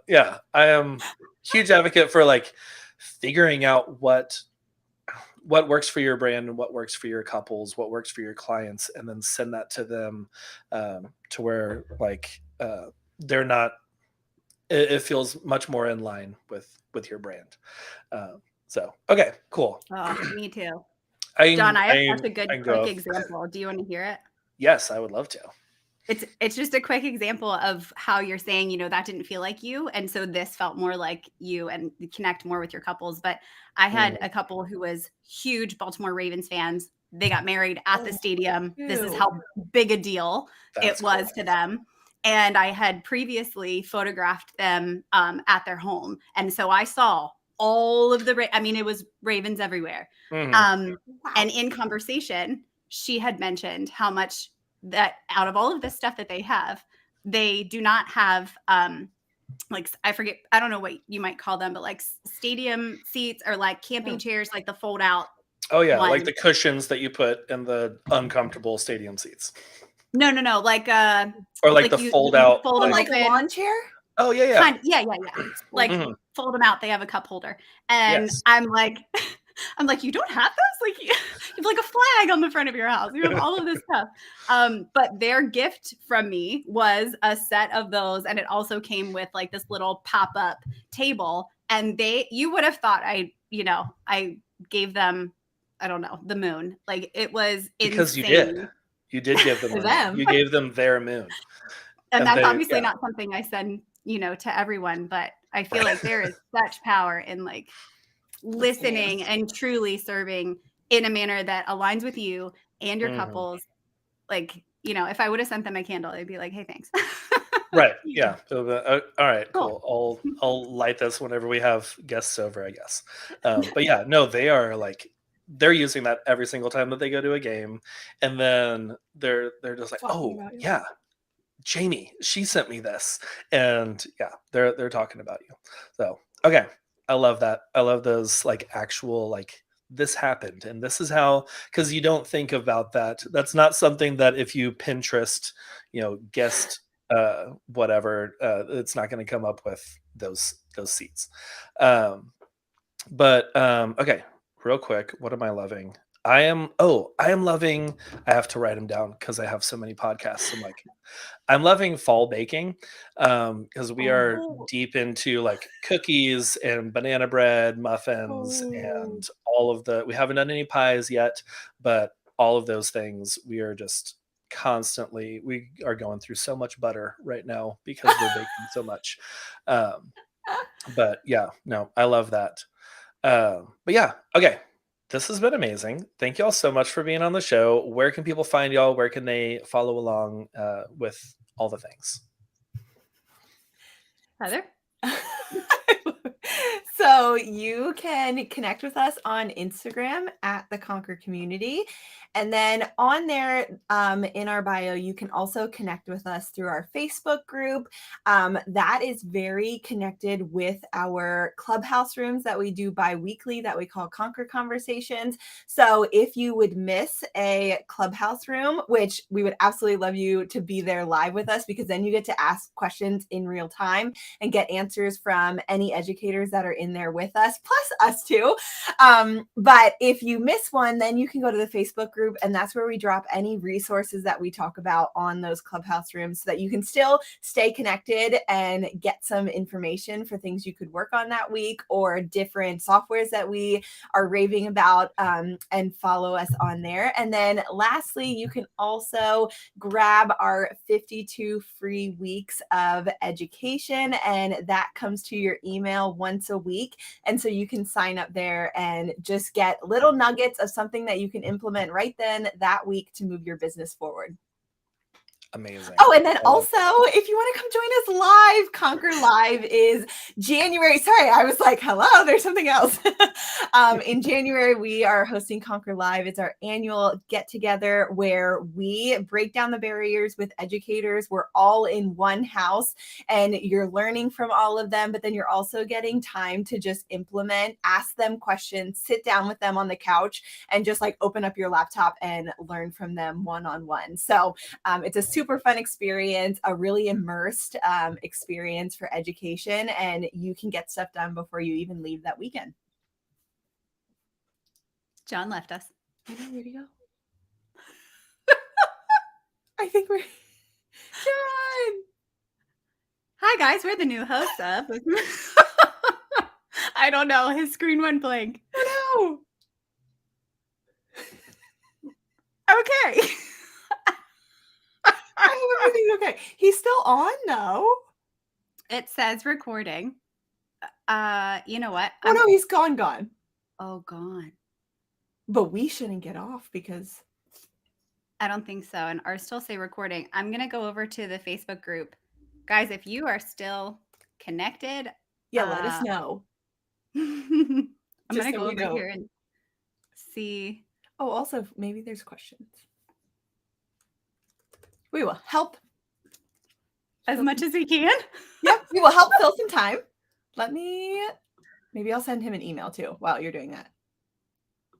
yeah, I am huge advocate for like figuring out what works for your brand and what works for your couples, what works for your clients, and then send that to them, to where like they're not. It feels much more in line with your brand. So okay, cool. Oh, me too. I John, can, I I have can, such a good I can go quick off. example. Do you want to hear it? Yes, I would love to. It's just a quick example of how you're saying, that didn't feel like you, and so this felt more like you and connect more with your couples. But I had a couple who was huge Baltimore Ravens fans. They got married at the Oh, stadium. This is cute. how big a deal it That's cool. was to them. And I had previously photographed them at their home, and so I saw all of the. I mean, it was Ravens everywhere. Mhm. Wow. And in conversation, she had mentioned how much that out of all of this stuff that they have, they do not have like I forget, I don't know what you might call them, but like stadium seats or like camping chairs, like the fold out Oh yeah, like ones. the cushions that you put in the uncomfortable stadium seats, No, like or like like the you fold you out. fold Oh, them Like, like a open. lawn chair? oh yeah, yeah. Kind yeah. Like Mhm. fold them out, they have a cup holder. And Yes. I'm like I'm like, you don't have those? Like you have like a flag on the front of your house. You have all of this stuff. But their gift from me was a set of those, and it also came with like this little pop-up table. And you would have thought I gave them, I don't know, the moon. Like it was Because you did. insane. You did give them For the moon. them. You gave them their moon. And And that's they obviously yeah. not something I send, to everyone, but I feel like there is such power in like listening Yes. and truly serving in a manner that aligns with you and your Mhm. couples. Like, you know, if I would have sent them a candle, they'd be like, hey, thanks. Right. Yeah. All right. Cool. Cool. I'll light this whenever we have guests over, I guess. But yeah, no, they are like they're using that every single time that they go to a game, and then they're just like, Talking oh about you. yeah, Jamie, she sent me this, and yeah, they're talking about you. So okay, I love that. I love those like actual like this happened and this is how, because you don't think about that. That's not something that if you Pinterest, guest whatever, it's not going to come up with those seats. Um, but okay, real quick, what am I loving? I am loving. I have to write them down because I have so many podcasts. I'm like, I'm loving fall baking because we are Oh. deep into like cookies and banana bread, muffins, Oh. and all of the. We haven't done any pies yet, but all of those things we are just constantly. We are going through so much butter right now because we're baking so much. Um, but yeah, no, I love that. But yeah, okay. This has been amazing. Thank you all so much for being on the show. Where can people find y'all? Where can they follow along with all the things? Heather? So you can connect with us on Instagram at the Conquer Community. And then on there, in our bio, you can also connect with us through our Facebook group. That is very connected with our clubhouse rooms that we do bi-weekly that we call Conquer Conversations. So if you would miss a clubhouse room, which we would absolutely love you to be there live with us, because then you get to ask questions in real time and get answers from any educators that are in there with us, plus us too. But if you miss one, then you can go to the Facebook group, and that's where we drop any resources that we talk about on those clubhouse rooms so that you can still stay connected and get some information for things you could work on that week or different softwares that we are raving about, and follow us on there. And then lastly, you can also grab our 52 free weeks of education, and that comes to your email once a week. And so you can sign up there and just get little nuggets of something that you can implement right then that week to move your business forward. Amazing. Oh, and then also, if you want to come join us live, Conquer Live is January. Sorry, I was like, hello, there's something else. In January, we are hosting Conquer Live. It's our annual get together where we break down the barriers with educators. We're all in one house and you're learning from all of them, but then you're also getting time to just implement, ask them questions, sit down with them on the couch, and just like open up your laptop and learn from them one-on-one. So it's a super fun experience, a really immersed experience for education, and you can get stuff done before you even leave that weekend. John left us. I know, where'd he go? I think we're John. Hi guys, we're the new hosts of. I don't know. His screen went blank. Oh no. Okay. I hope everything's okay. He's still on though. It says recording. You know what? Oh no, he's gone. Oh, gone. But we shouldn't get off because I don't think so. And ours still say recording. I'm gonna go over to the Facebook group. Guys, if you are still connected, let us know. I'm Just gonna so go we over know. here and see. Oh, also maybe there's questions. We will help as much as we can. Yep, we will help fill some time. Maybe I'll send him an email too while you're doing that.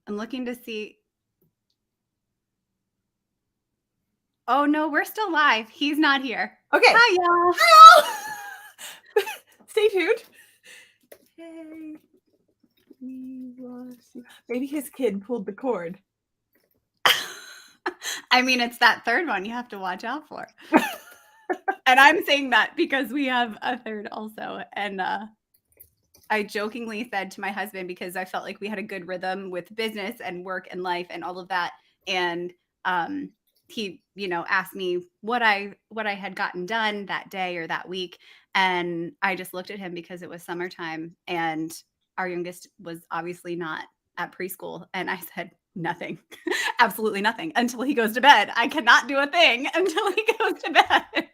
I'm looking to see. Oh no, we're still live. He's not here. Okay. Hi y'all. Hi y'all. Stay tuned. Hey, we lost you. Maybe his kid pulled the cord. I mean, it's that third one you have to watch out for. And I'm saying that because we have a third also. And I jokingly said to my husband, because I felt like we had a good rhythm with business and work and life and all of that. And he, asked me what I had gotten done that day or that week, and I just looked at him because it was summertime and our youngest was obviously not at preschool, and I said nothing. Absolutely nothing until he goes to bed. I cannot do a thing until he goes to bed.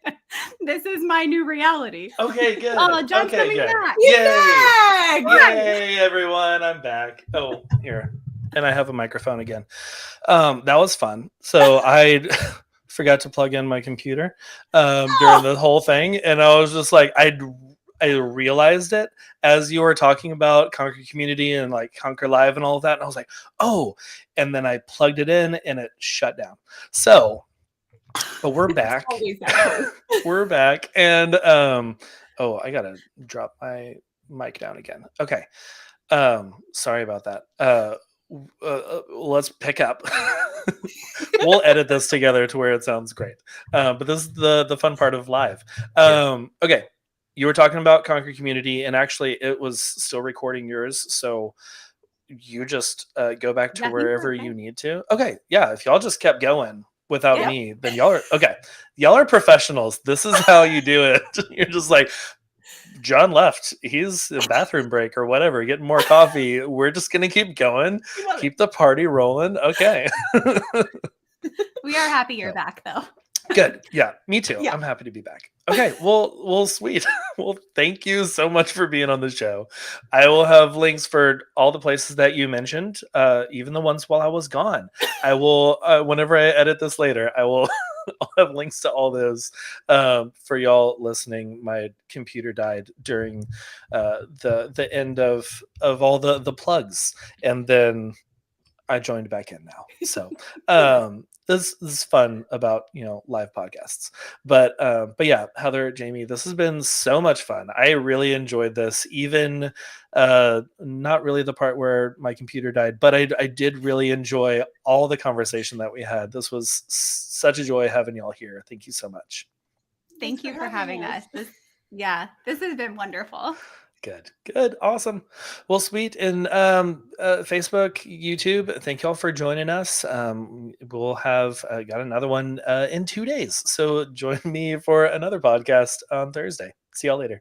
This is my new reality. Okay, good. Oh, John's okay, coming good. back. He's Yay! back! Yay, everyone! I'm back. Oh, here, and I have a microphone again. That was fun. So I forgot to plug in my computer during the whole thing, and I was just like, I realized it as you were talking about Conquer Community and like Conquer Live and all of that, and I was like, oh, and then I plugged it in and it shut down. So, but we're back. Always happens. We're back, and oh, I gotta drop my mic down again. Okay, sorry about that. Let's pick up. We'll edit this together to where it sounds great. But this is the fun part of live. Okay, you were talking about Conquer Community, and actually, it was still recording yours, so you just go back to Yeah, I think wherever we're you okay. need to. Okay, yeah. If y'all just kept going without Yep. me, then y'all are okay. Y'all are professionals. This is how you do it. You're just like, John left. He's a bathroom break or whatever, getting more coffee. We're just gonna keep going, We love it. keep the party rolling. Okay. We are happy you're So, back, though. good. Yeah, me too. Yeah. I'm happy to be back. Okay, well, sweet. Well, thank you so much for being on the show. I will have links for all the places that you mentioned, even the ones while I was gone. I will, whenever I edit this later, I will I'll have links to all those for y'all listening. My computer died during the end of all the plugs, and then I joined back in now. So this is fun about live podcasts. But yeah, Heather, Jamie, this has been so much fun. I really enjoyed this. Even not really the part where my computer died, but I did really enjoy all the conversation that we had. This was such a joy having y'all here. Thank you so much. Thank you for having us. This has been wonderful. Good, awesome. Well, sweet. And Facebook, YouTube, thank y'all for joining us. We'll have got another one in 2 days, so join me for another podcast on Thursday. See y'all later.